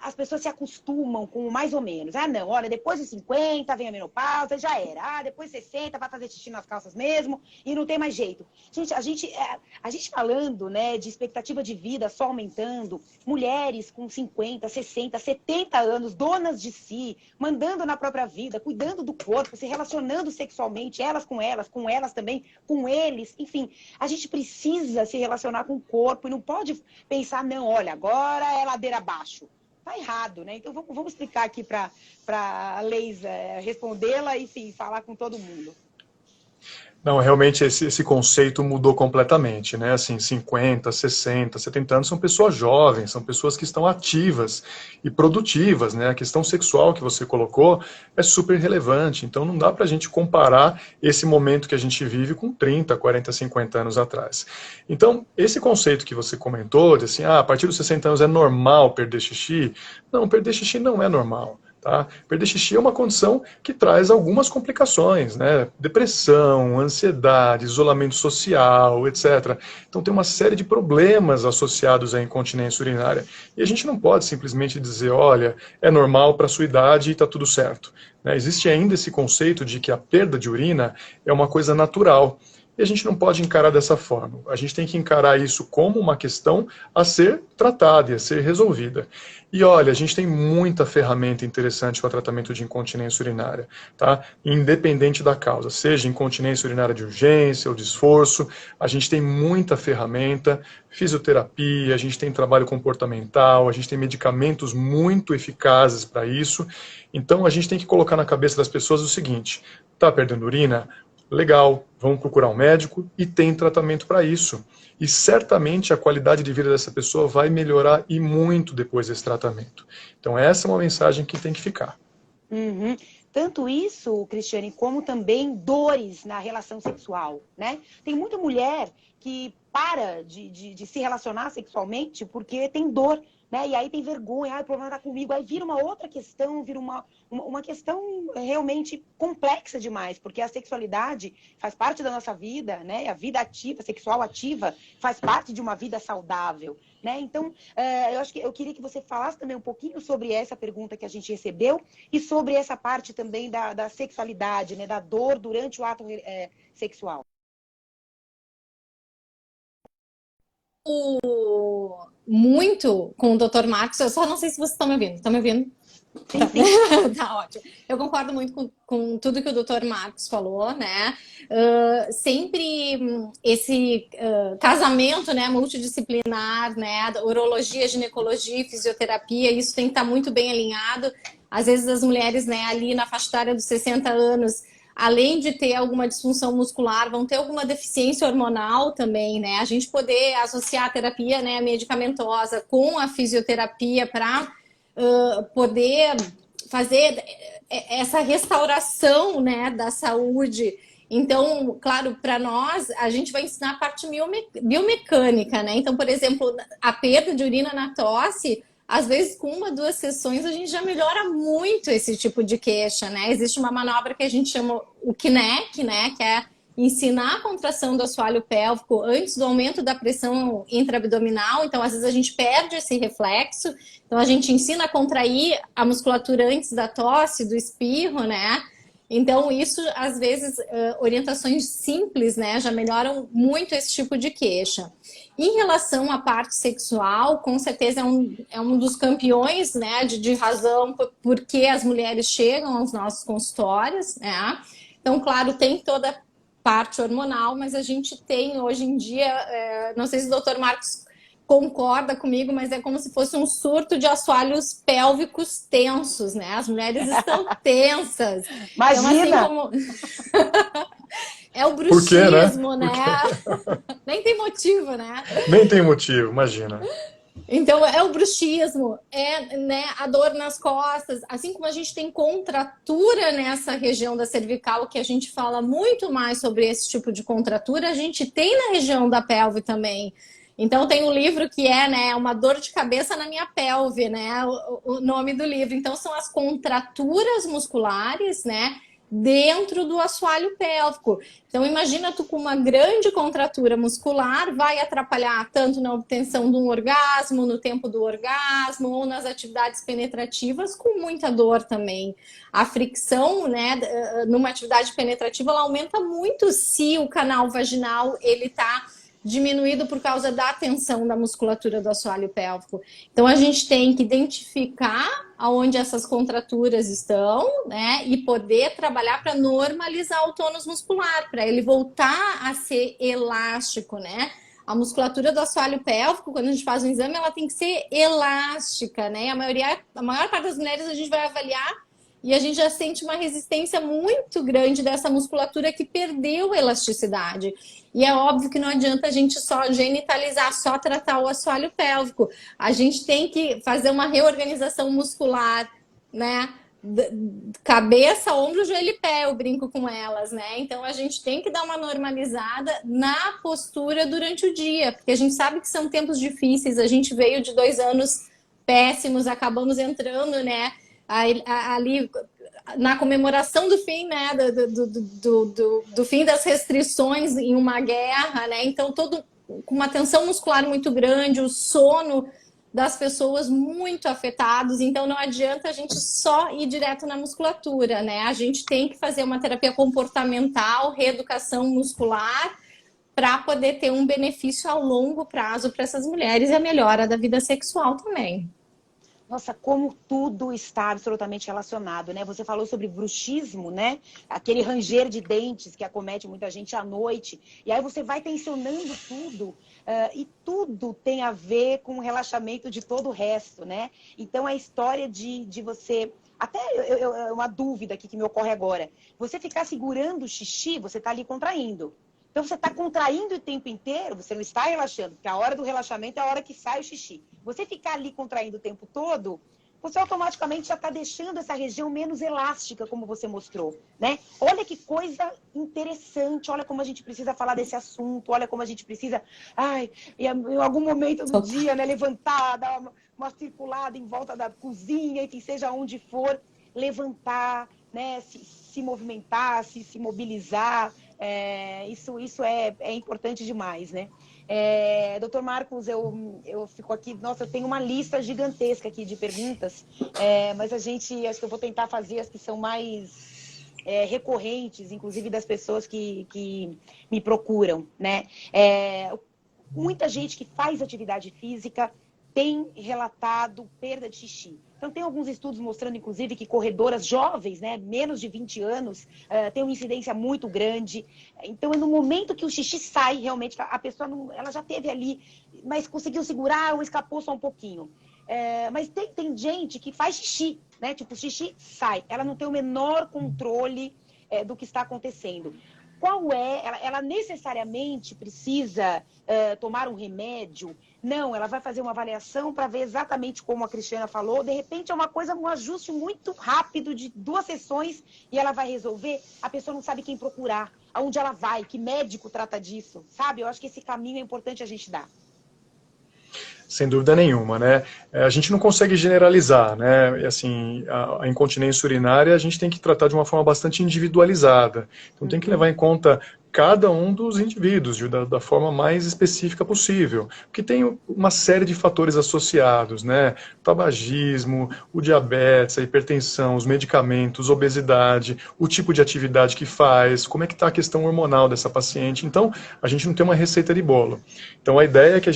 As pessoas se acostumam com mais ou menos. Ah, não, olha, depois dos 50 vem a menopausa, já era. Ah, depois dos 60 vai fazer xixi nas calças mesmo e não tem mais jeito. Gente, a gente falando, né, de expectativa de vida só aumentando, mulheres com 50, 60, 70 anos, donas de si, mandando na própria vida, cuidando do corpo, se relacionando sexualmente, elas também, com eles, enfim. A gente precisa se relacionar com o corpo e não pode pensar, não, olha, agora é ladeira abaixo. Tá errado, né? Então vamos explicar aqui para a Leisa respondê-la e, enfim, falar com todo mundo. Não, realmente esse conceito mudou completamente, né? Assim, 50, 60, 70 anos são pessoas jovens, são pessoas que estão ativas e produtivas, né? A questão sexual que você colocou é super relevante, então não dá para a gente comparar esse momento que a gente vive com 30, 40, 50 anos atrás. Então, esse conceito que você comentou, de assim, a partir dos 60 anos é normal perder xixi, não, perder xixi não é normal. Tá? Perder xixi é uma condição que traz algumas complicações, né? Depressão, ansiedade, isolamento social, etc. Então tem uma série de problemas associados à incontinência urinária. E a gente não pode simplesmente dizer, olha, é normal para a sua idade e está tudo certo. Né? Existe ainda esse conceito de que a perda de urina é uma coisa natural. E a gente não pode encarar dessa forma. A gente tem que encarar isso como uma questão a ser tratada e a ser resolvida. E olha, a gente tem muita ferramenta interessante para o tratamento de incontinência urinária, tá? Independente da causa, seja incontinência urinária de urgência ou de esforço, a gente tem muita ferramenta, fisioterapia, a gente tem trabalho comportamental, a gente tem medicamentos muito eficazes para isso. Então a gente tem que colocar na cabeça das pessoas o seguinte: tá perdendo urina? Legal, vamos procurar um médico e tem tratamento para isso. E certamente a qualidade de vida dessa pessoa vai melhorar e muito depois desse tratamento. Então essa é uma mensagem que tem que ficar. Uhum. Tanto isso, Cristiane, como também dores na relação sexual, né? Tem muita mulher que para de se relacionar sexualmente porque tem dor, né? E aí tem vergonha, o problema tá comigo. Aí vira uma outra questão, vira uma questão realmente complexa demais, porque a sexualidade faz parte da nossa vida, né? A vida ativa, sexual ativa, faz parte de uma vida saudável, né? Então, eu queria que você falasse também um pouquinho sobre essa pergunta que a gente recebeu e sobre essa parte também da sexualidade, né? Da dor durante o ato sexual. Muito com o Dr. Marcos, eu só não sei se vocês estão me ouvindo. Estão me ouvindo? Sim, sim. Tá ótimo. Eu concordo muito com tudo que o Dr. Marcos falou, né? Sempre esse casamento, né, multidisciplinar, né, urologia, ginecologia, fisioterapia, isso tem que estar muito bem alinhado. Às vezes as mulheres, né, ali na faixa etária dos 60 anos, além de ter alguma disfunção muscular, vão ter alguma deficiência hormonal também, né? A gente poder associar a terapia, né, medicamentosa com a fisioterapia para poder fazer essa restauração, né, da saúde. Então, claro, para nós, a gente vai ensinar a parte biomecânica, né? Então, por exemplo, a perda de urina na tosse, às vezes com 1, 2 sessões a gente já melhora muito esse tipo de queixa, né? Existe uma manobra que a gente chama o KNEC, né? Que é ensinar a contração do assoalho pélvico antes do aumento da pressão intraabdominal. Então, às vezes a gente perde esse reflexo. Então, a gente ensina a contrair a musculatura antes da tosse, do espirro, né? Então, isso, às vezes, orientações simples, né, já melhoram muito esse tipo de queixa. Em relação à parte sexual, com certeza é um dos campeões, né, de razão porque as mulheres chegam aos nossos consultórios, né? Então, claro, tem toda a parte hormonal, mas a gente tem hoje em dia, não sei se o Dr. Marcos concorda comigo, mas é como se fosse um surto de assoalhos pélvicos tensos, né? As mulheres estão tensas. Imagina! Então, assim como... é o Por quê, né? bruxismo, né? Nem tem motivo, né? Nem tem motivo, imagina. Então, é o bruxismo, né, a dor nas costas, assim como a gente tem contratura nessa região da cervical, que a gente fala muito mais sobre esse tipo de contratura, a gente tem na região da pelve também. Então, tem um livro que né, uma dor de cabeça na minha pelve, né, o nome do livro. Então, são as contraturas musculares, né, dentro do assoalho pélvico. Então, imagina tu com uma grande contratura muscular, vai atrapalhar tanto na obtenção de um orgasmo, no tempo do orgasmo, ou nas atividades penetrativas, com muita dor também. A fricção, né, numa atividade penetrativa, ela aumenta muito se o canal vaginal, ele tá diminuído por causa da tensão da musculatura do assoalho pélvico. Então, a gente tem que identificar aonde essas contraturas estão, né, e poder trabalhar para normalizar o tônus muscular, para ele voltar a ser elástico, né? A musculatura do assoalho pélvico, quando a gente faz um exame, ela tem que ser elástica, né? A maior parte das mulheres a gente vai avaliar e a gente já sente uma resistência muito grande dessa musculatura que perdeu elasticidade. E é óbvio que não adianta a gente só genitalizar, só tratar o assoalho pélvico. A gente tem que fazer uma reorganização muscular, né? Cabeça, ombro, joelho e pé, eu brinco com elas, né? Então a gente tem que dar uma normalizada na postura durante o dia, porque a gente sabe que são tempos difíceis. A gente veio de 2 anos péssimos, acabamos entrando, né? Ali na comemoração do fim, né, do fim das restrições em uma guerra, né? Então, todo com uma tensão muscular muito grande, o sono das pessoas muito afetados. Então, não adianta a gente só ir direto na musculatura, né? A gente tem que fazer uma terapia comportamental, reeducação muscular, para poder ter um benefício ao longo prazo para essas mulheres e a melhora da vida sexual também. Nossa, como tudo está absolutamente relacionado, né? Você falou sobre bruxismo, né? Aquele ranger de dentes que acomete muita gente à noite. E aí você vai tensionando tudo. E tudo tem a ver com o relaxamento de todo o resto, né? Então, a história de você... Até uma dúvida aqui que me ocorre agora. Você ficar segurando o xixi, você está ali contraindo. Então, você está contraindo o tempo inteiro, você não está relaxando, porque a hora do relaxamento é a hora que sai o xixi. Você ficar ali contraindo o tempo todo, você automaticamente já está deixando essa região menos elástica, como você mostrou, né? Olha que coisa interessante, olha como a gente precisa falar desse assunto, olha como a gente precisa, em algum momento do dia, né, levantar, dar uma circulada em volta da cozinha, enfim, seja onde for, levantar, né, se movimentar, se mobilizar. Isso é importante demais, né? Doutor Marcos, eu fico aqui, nossa, eu tenho uma lista gigantesca aqui de perguntas, mas acho que eu vou tentar fazer as que são mais recorrentes, inclusive das pessoas que me procuram, né? Muita gente que faz atividade física tem relatado perda de xixi. Então, tem alguns estudos mostrando, inclusive, que corredoras jovens, né, menos de 20 anos, têm uma incidência muito grande. Então, é no momento que o xixi sai, realmente, a pessoa não, ela já teve ali, mas conseguiu segurar ou escapou só um pouquinho. Mas tem gente que faz xixi, né? Tipo, o xixi sai. Ela não tem o menor controle do que está acontecendo. Qual é? Ela necessariamente precisa tomar um remédio? Não, ela vai fazer uma avaliação para ver exatamente como a Cristiana falou. De repente é uma coisa, um ajuste muito rápido de 2 sessões e ela vai resolver. A pessoa não sabe quem procurar, aonde ela vai, que médico trata disso, sabe? Eu acho que esse caminho é importante a gente dar. Sem dúvida nenhuma, né? A gente não consegue generalizar, né? E, assim, a incontinência urinária a gente tem que tratar de uma forma bastante individualizada. Então tem que levar em conta cada um dos indivíduos da forma mais específica possível, porque tem uma série de fatores associados, né? O tabagismo, o diabetes, a hipertensão, os medicamentos, obesidade, o tipo de atividade que faz, como é que está a questão hormonal dessa paciente. Então, a gente não tem uma receita de bolo. Então, a ideia é que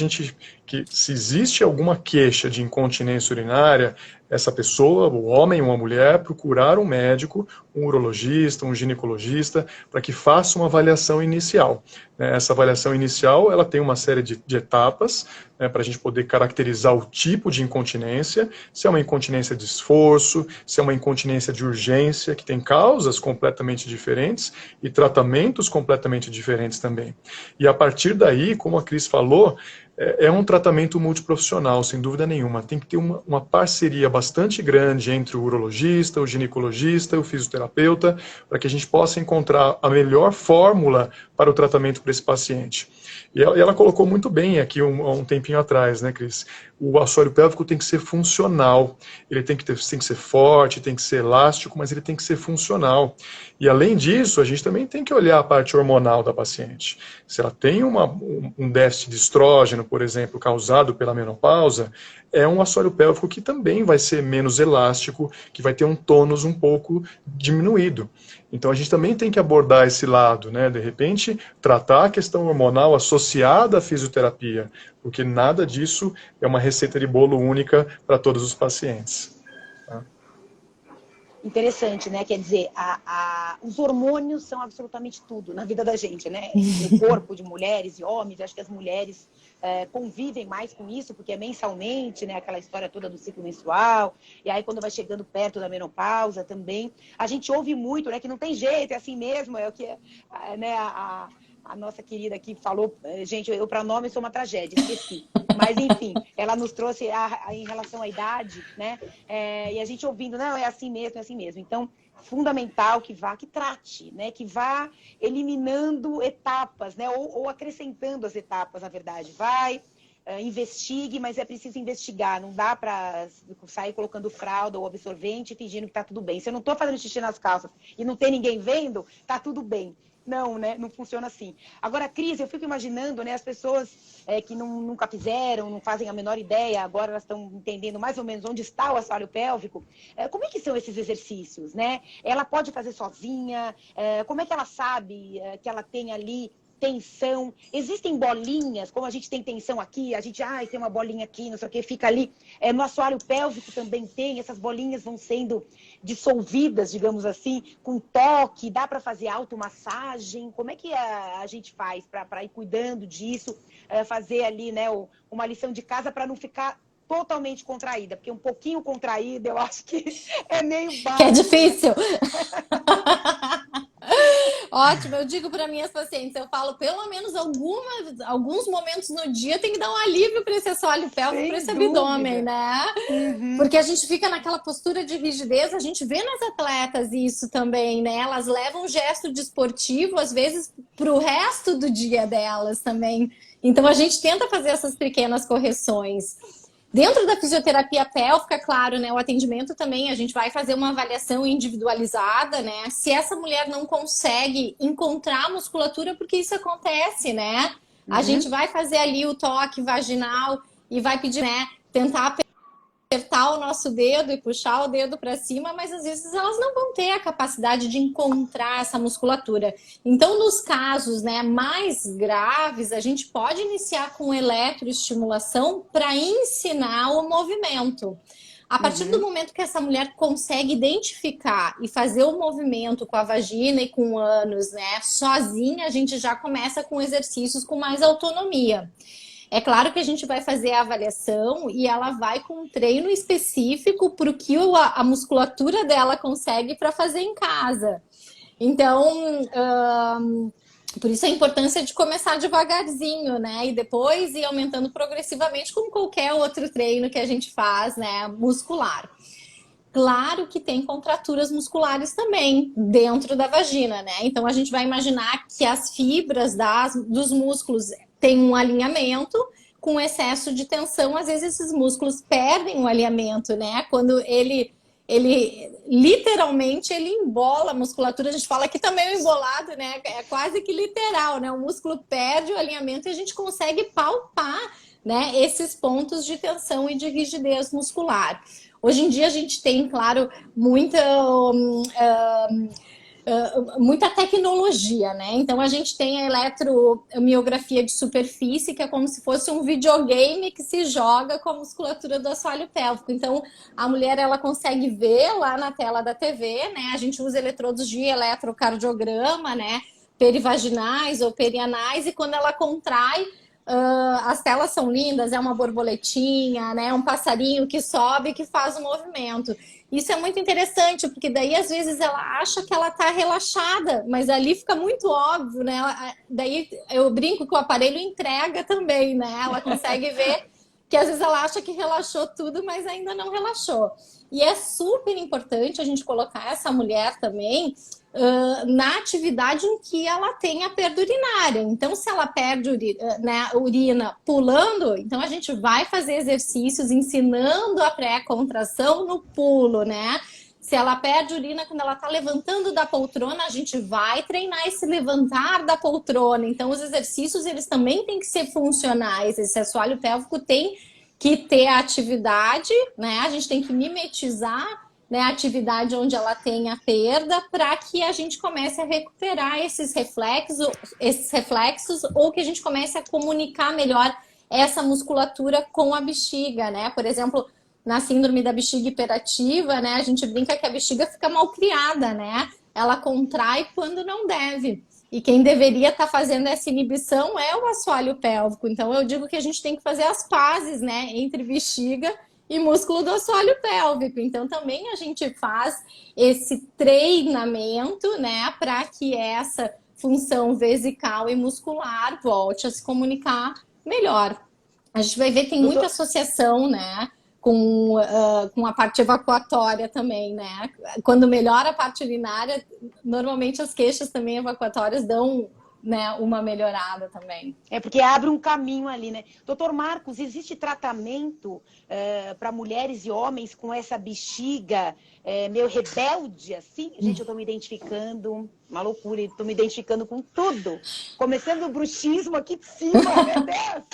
se existe alguma queixa de incontinência urinária, essa pessoa, o homem ou a mulher, procurar um médico, um urologista, um ginecologista, para que faça uma avaliação inicial. Essa avaliação inicial, ela tem uma série de etapas, né, para a gente poder caracterizar o tipo de incontinência, se é uma incontinência de esforço, se é uma incontinência de urgência, que tem causas completamente diferentes e tratamentos completamente diferentes também. E a partir daí, como a Cris falou, é um tratamento multiprofissional, sem dúvida nenhuma. Tem que ter uma parceria bastante grande entre o urologista, o ginecologista e o fisioterapeuta, para que a gente possa encontrar a melhor fórmula para o tratamento para esse paciente. E ela colocou muito bem aqui um tempinho atrás, né, Cris? O assoalho pélvico tem que ser funcional. Ele tem que ser forte, tem que ser elástico, mas ele tem que ser funcional. E além disso, a gente também tem que olhar a parte hormonal da paciente. Se ela tem um déficit de estrógeno, por exemplo, causado pela menopausa, é um assoalho pélvico que também vai ser menos elástico, que vai ter um tônus um pouco diminuído. Então a gente também tem que abordar esse lado, né? De repente, tratar a questão hormonal associada à fisioterapia, porque nada disso é uma receita de bolo única para todos os pacientes. Tá? Interessante, né? Quer dizer, os hormônios são absolutamente tudo na vida da gente, né? No corpo de mulheres e homens. Acho que as mulheres convivem mais com isso, porque é mensalmente, né? Aquela história toda do ciclo menstrual. E aí, quando vai chegando perto da menopausa também, a gente ouve muito, né? Que não tem jeito, é assim mesmo, é o que né, a nossa querida aqui falou. Gente, eu para nome sou uma tragédia, esqueci. Mas, enfim, ela nos trouxe em relação à idade, né? E a gente ouvindo, não, é assim mesmo, é assim mesmo. Então, fundamental que trate, né? Que vá eliminando etapas, né? Ou acrescentando as etapas, na verdade. Investigue, mas é preciso investigar. Não dá para sair colocando fralda ou absorvente e fingindo que está tudo bem. Se eu não estou fazendo xixi nas calças e não tem ninguém vendo, está tudo bem. Não, né? Não funciona assim. Agora, Cris, eu fico imaginando, né? As pessoas que nunca fizeram, não fazem a menor ideia, agora elas estão entendendo mais ou menos onde está o assoalho pélvico. Como é que são esses exercícios, né? Ela pode fazer sozinha? Como é que ela sabe que ela tem ali tensão? Existem bolinhas, como a gente tem tensão aqui, a gente, tem uma bolinha aqui, não sei o que, fica ali. No assoalho pélvico também tem, essas bolinhas vão sendo dissolvidas, digamos assim, com toque, dá para fazer automassagem? Como é que a gente faz para ir cuidando disso, fazer ali, né, uma lição de casa para não ficar totalmente contraída, porque um pouquinho contraída eu acho que é meio básico. Que é difícil. Ótimo, eu digo para minhas pacientes, eu falo pelo menos alguns momentos no dia tem que dar um alívio para esse assoalho pélvico, para esse abdômen, né? Uhum. Porque a gente fica naquela postura de rigidez, a gente vê nas atletas isso também, né? Elas levam um gesto desportivo, às vezes, para o resto do dia delas também. Então a gente tenta fazer essas pequenas correções. Dentro da fisioterapia pélvica, claro, né, o atendimento também, a gente vai fazer uma avaliação individualizada, né? Se essa mulher não consegue encontrar musculatura, porque isso acontece, né? A gente vai fazer ali o toque vaginal e vai pedir, né, tentar apertar o nosso dedo e puxar o dedo para cima, mas às vezes elas não vão ter a capacidade de encontrar essa musculatura. Então, nos casos, né, mais graves, a gente pode iniciar com eletroestimulação para ensinar o movimento. A partir do momento que essa mulher consegue identificar e fazer o movimento com a vagina e com o ânus, né, sozinha, a gente já começa com exercícios com mais autonomia. É claro que a gente vai fazer a avaliação e ela vai com um treino específico para o que a musculatura dela consegue para fazer em casa. Então, por isso a importância de começar devagarzinho, né? E depois ir aumentando progressivamente, como qualquer outro treino que a gente faz, né? Muscular. Claro que tem contraturas musculares também dentro da vagina, né? Então a gente vai imaginar que as fibras dos músculos têm um alinhamento. Com excesso de tensão, às vezes esses músculos perdem o alinhamento, né? Quando ele literalmente ele embola a musculatura, a gente fala que também o embolado, né? É quase que literal, né? O músculo perde o alinhamento e a gente consegue palpar, né, esses pontos de tensão e de rigidez muscular. Hoje em dia a gente tem, claro, muita tecnologia, né? Então a gente tem a eletromiografia de superfície, que é como se fosse um videogame que se joga com a musculatura do assoalho pélvico. Então a mulher ela consegue ver lá na tela da TV, né? A gente usa eletrodos de eletrocardiograma, né? Perivaginais ou perianais, e quando ela contrai, as telas são lindas, é uma borboletinha, né? Um passarinho que sobe, que faz o movimento. Isso é muito interessante, porque daí às vezes ela acha que ela tá relaxada, mas ali fica muito óbvio, né? Daí eu brinco que o aparelho entrega também, né? Ela consegue ver que às vezes ela acha que relaxou tudo, mas ainda não relaxou. E é super importante a gente colocar essa mulher também na atividade em que ela tem a perda urinária. Então, se ela perde urina pulando, então a gente vai fazer exercícios ensinando a pré-contração no pulo, né? Se ela perde urina quando ela está levantando da poltrona, a gente vai treinar esse levantar da poltrona. Então, os exercícios, eles também têm que ser funcionais. Esse assoalho pélvico tem que ter a atividade, né? A gente tem que mimetizar, né, a atividade onde ela tem a perda, para que a gente comece a recuperar esses reflexos, ou que a gente comece a comunicar melhor essa musculatura com a bexiga, né? Por exemplo, na síndrome da bexiga hiperativa, né, a gente brinca que a bexiga fica mal criada, né? Ela contrai quando não deve. E quem deveria estar fazendo essa inibição é o assoalho pélvico. Então eu digo que a gente tem que fazer as pazes, né, entre bexiga e músculo do assoalho pélvico. Então também a gente faz esse treinamento, né, para que essa função vesical e muscular volte a se comunicar melhor. A gente vai ver que tem muita associação, né, com a parte evacuatória também, né? Quando melhora a parte urinária, normalmente as queixas também evacuatórias dão, né, uma melhorada também. É porque abre um caminho ali, né? Doutor Marcos, existe tratamento para mulheres e homens com essa bexiga meio rebelde, assim? Gente, eu tô me identificando, uma loucura, tô me identificando com tudo. Começando o bruxismo aqui de cima, meu Deus!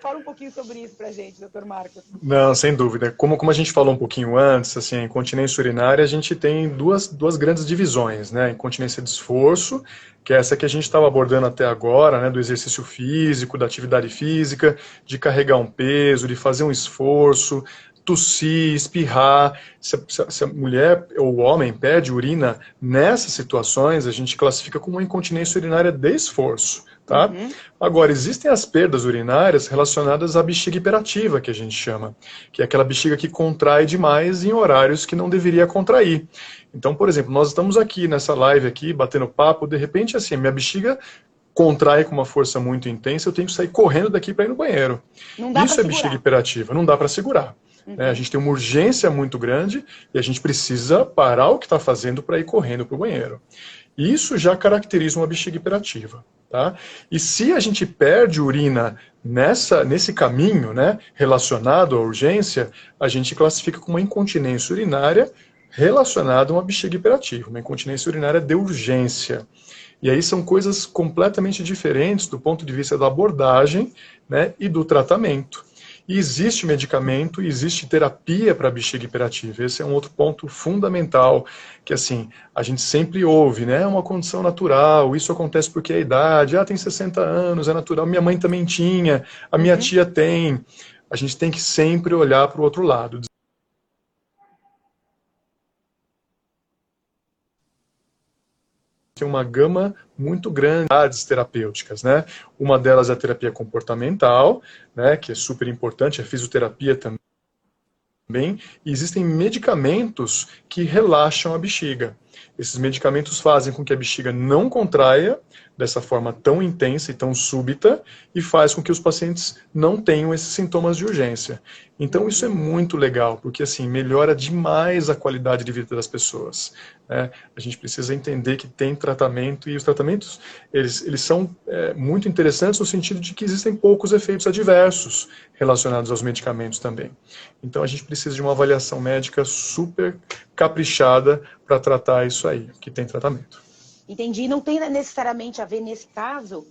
Fala um pouquinho sobre isso pra gente, doutor Marcos. Não, sem dúvida. Como a gente falou um pouquinho antes, assim, a incontinência urinária, a gente tem duas grandes divisões, né? A incontinência de esforço, que é essa que a gente estava abordando até agora, né? Do exercício físico, da atividade física, de carregar um peso, de fazer um esforço, tossir, espirrar. Se a mulher ou o homem perde urina nessas situações, a gente classifica como uma incontinência urinária de esforço. Tá? Uhum. Agora, existem as perdas urinárias relacionadas à bexiga hiperativa, que a gente chama, que é aquela bexiga que contrai demais em horários que não deveria contrair. Então, por exemplo, nós estamos aqui nessa live aqui, batendo papo, de repente, assim, minha bexiga contrai com uma força muito intensa, eu tenho que sair correndo daqui para ir no banheiro. Isso é bexiga hiperativa, não dá para segurar. Uhum. A gente tem uma urgência muito grande e a gente precisa parar o que está fazendo para ir correndo para o banheiro. Isso já caracteriza uma bexiga hiperativa. Tá? E se a gente perde urina nesse caminho, né, relacionado à urgência, a gente classifica como uma incontinência urinária relacionada a uma bexiga hiperativa, uma incontinência urinária de urgência. E aí são coisas completamente diferentes do ponto de vista da abordagem, né, e do tratamento. E existe medicamento, existe terapia para bexiga hiperativa. Esse é um outro ponto fundamental, que assim, a gente sempre ouve, né? É uma condição natural, isso acontece porque é a idade, tem 60 anos, é natural, minha mãe também tinha, a minha tia tem. a gente tem que sempre olhar para o outro lado. Tem uma gama muito grande de áreas terapêuticas, né? Uma delas é a terapia comportamental, né, que é super importante, a fisioterapia também. E existem medicamentos que relaxam a bexiga. Esses medicamentos fazem com que a bexiga não contraia dessa forma tão intensa e tão súbita e faz com que os pacientes não tenham esses sintomas de urgência. Então isso é muito legal, porque assim melhora demais a qualidade de vida das pessoas, né? A gente precisa entender que tem tratamento e os tratamentos eles são muito interessantes no sentido de que existem poucos efeitos adversos relacionados aos medicamentos também. Então a gente precisa de uma avaliação médica super caprichada para tratar isso aí, que tem tratamento. Entendi. Não tem necessariamente a ver, nesse caso,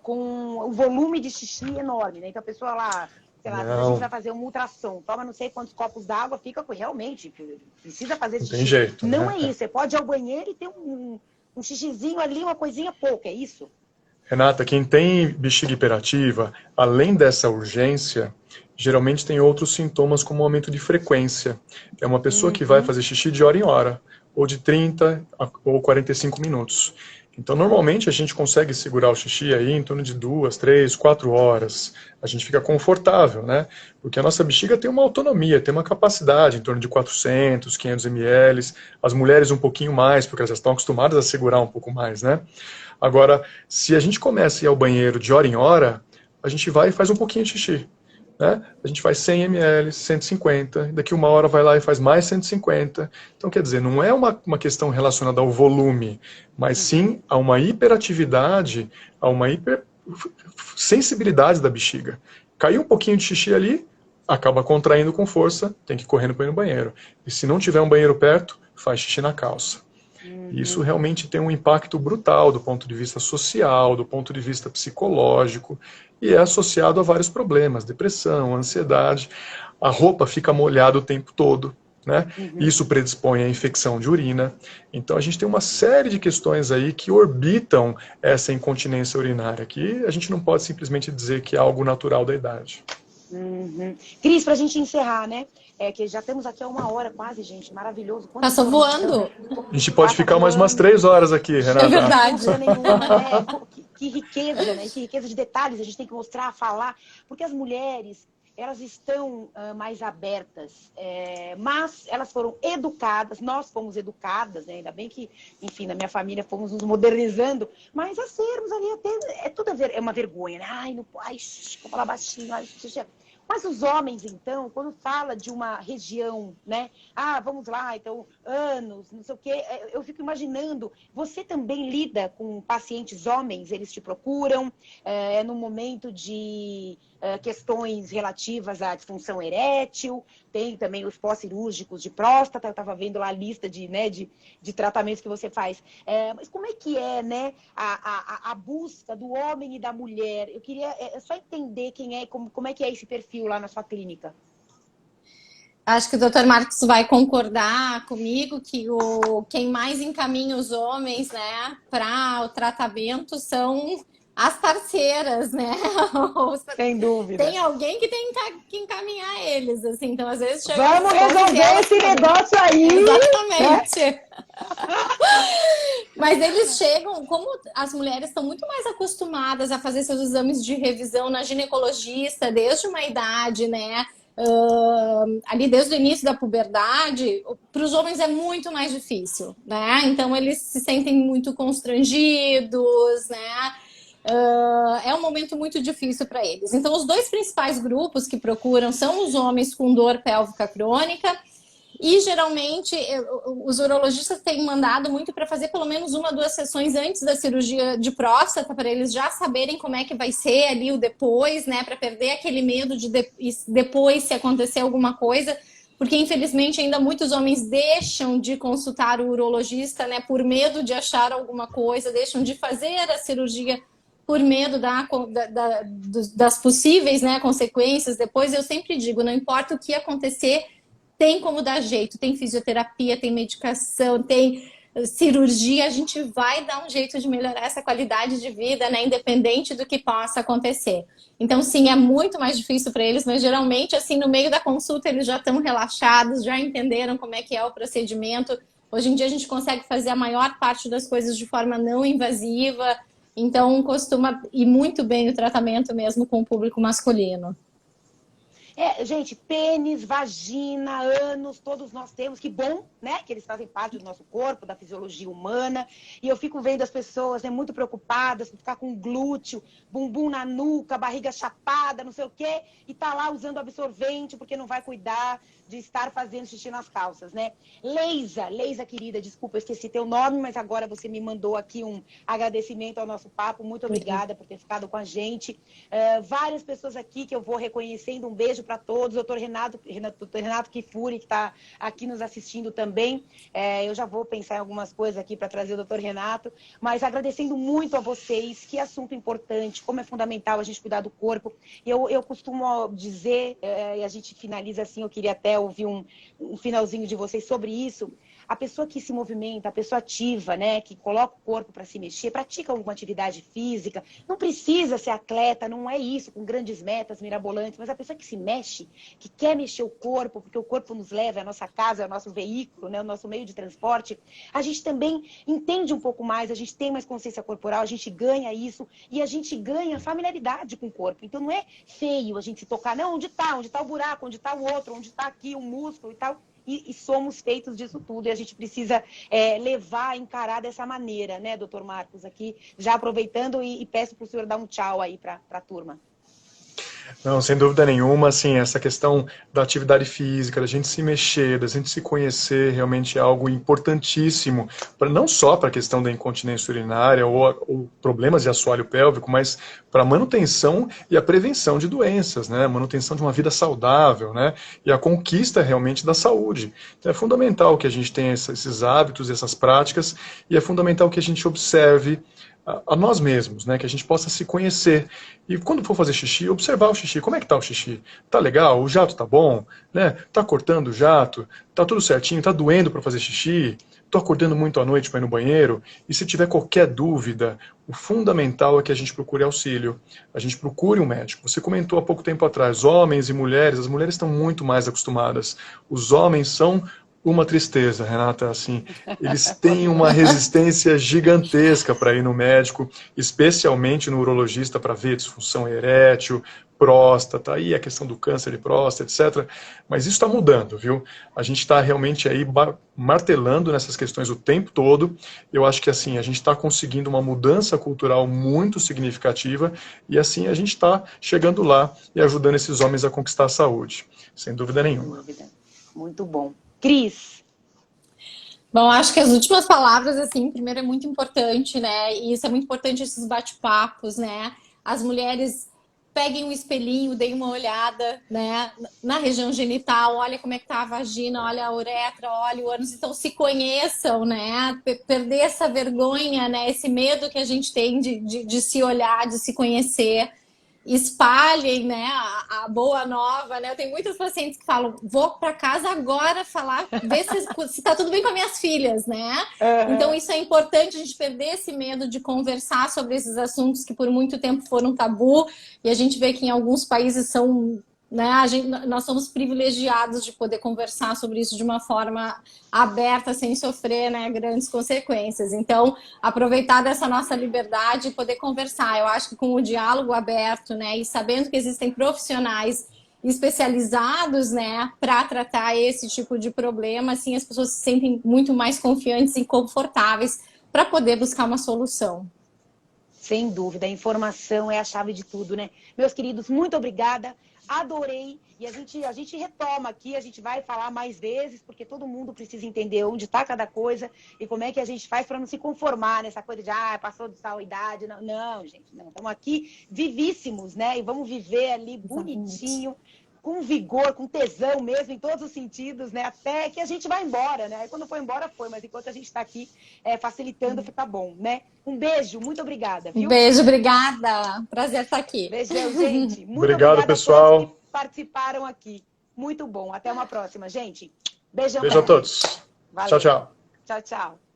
com o volume de xixi enorme, né? Então a pessoa lá, sei lá, quando a gente vai fazer um ultrassom, toma não sei quantos copos d'água, fica com realmente, precisa fazer esse xixi. Não tem jeito, não né? é isso. Você pode ir ao banheiro e ter um xixizinho ali, uma coisinha pouca, é isso? Renata, quem tem bexiga hiperativa, além dessa urgência, geralmente tem outros sintomas como aumento de frequência. É uma pessoa que vai fazer xixi de hora em hora, ou de 30 ou 45 minutos. Então, normalmente, a gente consegue segurar o xixi aí em torno de 2, 3, 4 horas. A gente fica confortável, né? Porque a nossa bexiga tem uma autonomia, tem uma capacidade em torno de 400, 500 ml. As mulheres um pouquinho mais, porque elas já estão acostumadas a segurar um pouco mais, né? Agora, se a gente começa a ir ao banheiro de hora em hora, a gente vai e faz um pouquinho de xixi, né? A gente faz 100 ml, 150, daqui uma hora vai lá e faz mais 150. Então, quer dizer, não é uma questão relacionada ao volume, mas sim a uma hiperatividade, a uma hipersensibilidade da bexiga. Caiu um pouquinho de xixi ali, acaba contraindo com força, tem que ir correndo para ir no banheiro. E se não tiver um banheiro perto, faz xixi na calça. Isso realmente tem um impacto brutal do ponto de vista social, do ponto de vista psicológico, e é associado a vários problemas, depressão, ansiedade. A roupa fica molhada o tempo todo, né? Isso predispõe à infecção de urina. Então a gente tem uma série de questões aí que orbitam essa incontinência urinária, que a gente não pode simplesmente dizer que é algo natural da idade. Cris, para a gente encerrar, né? Que já estamos aqui há 1 hora quase, gente. Maravilhoso. Passou voando. A gente pode ficar mais umas 3 horas aqui, Renata. É verdade. Que riqueza, né? Que riqueza de detalhes a gente tem que mostrar, falar. Porque as mulheres, elas estão mais abertas, mas elas foram educadas, nós fomos educadas, né? Ainda bem que, enfim, na minha família fomos nos modernizando, mas a sermos ali até, tudo é uma vergonha, né? Ai, não pode, vou falar baixinho, ai, mas os homens, então, quando fala de uma região, né? Ah, vamos lá, então, anos, não sei o quê, eu fico imaginando, você também lida com pacientes homens, eles te procuram, no momento de questões relativas à disfunção erétil, tem também os pós-cirúrgicos de próstata, eu estava vendo lá a lista de tratamentos que você faz. Mas como é que é, né, a busca do homem e da mulher? Eu queria só entender como é que é esse perfil lá na sua clínica. Acho que o Dr. Marcos vai concordar comigo que quem mais encaminha os homens, né, para o tratamento são as parceiras, né? Sem dúvida. Tem alguém que tem que encaminhar eles, assim. Então, às vezes... Vamos resolver esse negócio aí! Exatamente! Mas eles chegam... Como as mulheres estão muito mais acostumadas a fazer seus exames de revisão na ginecologista desde uma idade, né? Ali desde o início da puberdade, para os homens é muito mais difícil, né? Então, eles se sentem muito constrangidos, né? É um momento muito difícil para eles. Então, os 2 principais grupos que procuram são os homens com dor pélvica crônica e, geralmente, os urologistas têm mandado muito para fazer pelo menos 1 ou 2 sessões antes da cirurgia de próstata, para eles já saberem como é que vai ser ali o depois, né? Para perder aquele medo de depois se acontecer alguma coisa, porque, infelizmente, ainda muitos homens deixam de consultar o urologista, né? Por medo de achar alguma coisa, deixam de fazer a cirurgia por medo das possíveis, né, consequências. Depois eu sempre digo, não importa o que acontecer, tem como dar jeito, tem fisioterapia, tem medicação, tem cirurgia, a gente vai dar um jeito de melhorar essa qualidade de vida, né? Independente do que possa acontecer. Então, sim, é muito mais difícil para eles, mas geralmente, assim, no meio da consulta, eles já estão relaxados, já entenderam como é que é o procedimento. Hoje em dia, a gente consegue fazer a maior parte das coisas de forma não invasiva, então costuma ir muito bem o tratamento mesmo com o público masculino. Gente, pênis, vagina, ânus, todos nós temos. Que bom, né? Que eles fazem parte do nosso corpo, da fisiologia humana. E eu fico vendo as pessoas, né, muito preocupadas, ficar com glúteo, bumbum na nuca, barriga chapada, não sei o quê, e tá lá usando absorvente porque não vai cuidar de estar fazendo xixi nas calças, né? Leisa querida, desculpa, eu esqueci teu nome, mas agora você me mandou aqui um agradecimento ao nosso papo. Muito obrigada por ter ficado com a gente. Várias pessoas aqui que eu vou reconhecendo. Um beijo para todos. Doutor Renato Kifuri, que está aqui nos assistindo também. Eu já vou pensar em algumas coisas aqui para trazer o doutor Renato, mas agradecendo muito a vocês. Que assunto importante, como é fundamental a gente cuidar do corpo. Eu costumo dizer, e a gente finaliza assim, eu queria até ouvir um finalzinho de vocês sobre isso. A pessoa que se movimenta, a pessoa ativa, né, que coloca o corpo para se mexer, pratica alguma atividade física, não precisa ser atleta, não é isso, com grandes metas mirabolantes, mas a pessoa que se mexe, que quer mexer o corpo, porque o corpo nos leva, é a nossa casa, é o nosso veículo, né, o nosso meio de transporte, a gente também entende um pouco mais, a gente tem mais consciência corporal, a gente ganha isso e a gente ganha familiaridade com o corpo. Então não é feio a gente se tocar, não, onde está o buraco, onde está o outro, onde está aqui o músculo e tal. E somos feitos disso tudo, e a gente precisa levar, encarar dessa maneira, né, doutor Marcos, aqui, já aproveitando e peço para o senhor dar um tchau aí para a turma. Não, sem dúvida nenhuma, assim, essa questão da atividade física, da gente se mexer, da gente se conhecer, realmente é algo importantíssimo, não só para a questão da incontinência urinária ou problemas de assoalho pélvico, mas para a manutenção e a prevenção de doenças, né, a manutenção de uma vida saudável, né, e a conquista realmente da saúde. Então é fundamental que a gente tenha esses hábitos, essas práticas, e é fundamental que a gente observe a nós mesmos, né? Que a gente possa se conhecer. E quando for fazer xixi, observar o xixi. Como é que tá o xixi? Tá legal? O jato tá bom? Né? Tá cortando o jato? Tá tudo certinho? Tá doendo para fazer xixi? Tô acordando muito à noite para ir no banheiro? E se tiver qualquer dúvida, o fundamental é que a gente procure auxílio. A gente procure um médico. Você comentou há pouco tempo atrás, homens e mulheres, as mulheres estão muito mais acostumadas. Os homens são uma tristeza, Renata, assim, eles têm uma resistência gigantesca para ir no médico, especialmente no urologista, para ver disfunção erétil, próstata, aí a questão do câncer de próstata, etc. Mas isso está mudando, viu? A gente está realmente aí martelando nessas questões o tempo todo. Eu acho que assim, a gente está conseguindo uma mudança cultural muito significativa e assim a gente está chegando lá e ajudando esses homens a conquistar a saúde, sem dúvida nenhuma. Muito bom. Cris? Bom, acho que as últimas palavras, assim, primeiro é muito importante, né? E isso é muito importante, esses bate-papos, né? As mulheres peguem um espelhinho, deem uma olhada, né? Na região genital, olha como é que tá a vagina, olha a uretra, olha o ânus. Então, se conheçam, né? Perder essa vergonha, né? Esse medo que a gente tem de se olhar, de se conhecer. Espalhem, né, a boa nova, né? Eu tenho muitos pacientes que falam, vou para casa agora falar, ver se tá tudo bem com as minhas filhas, né? Uhum. Então isso é importante, a gente perder esse medo de conversar sobre esses assuntos que por muito tempo foram tabu, e a gente vê que em alguns países são, né, nós somos privilegiados de poder conversar sobre isso de uma forma aberta, sem sofrer, né, grandes consequências. Então, aproveitar dessa nossa liberdade e poder conversar. Eu acho que com o diálogo aberto, né, e sabendo que existem profissionais especializados, né, para tratar esse tipo de problema, assim, as pessoas se sentem muito mais confiantes e confortáveis para poder buscar uma solução. Sem dúvida, a informação é a chave de tudo, né? Meus queridos, muito obrigada. Adorei, e a gente retoma aqui, a gente vai falar mais vezes, porque todo mundo precisa entender onde está cada coisa e como é que a gente faz para não se conformar nessa coisa de, passou de tal idade. Não, não, gente, não. Estamos aqui vivíssimos, né? E vamos viver ali bonitinho, com vigor, com tesão mesmo, em todos os sentidos, né? Até que a gente vai embora, né? Aí quando for embora, foi, mas enquanto a gente está aqui facilitando, fica bom, né? Um beijo, muito obrigada, viu? Um beijo, obrigada. Prazer estar aqui. Beijão, gente. Muito obrigado, pessoal. A todos que participaram aqui. Muito bom. Até uma próxima, gente. Beijão. Beijo a todos. Valeu. Tchau, tchau. Tchau, tchau.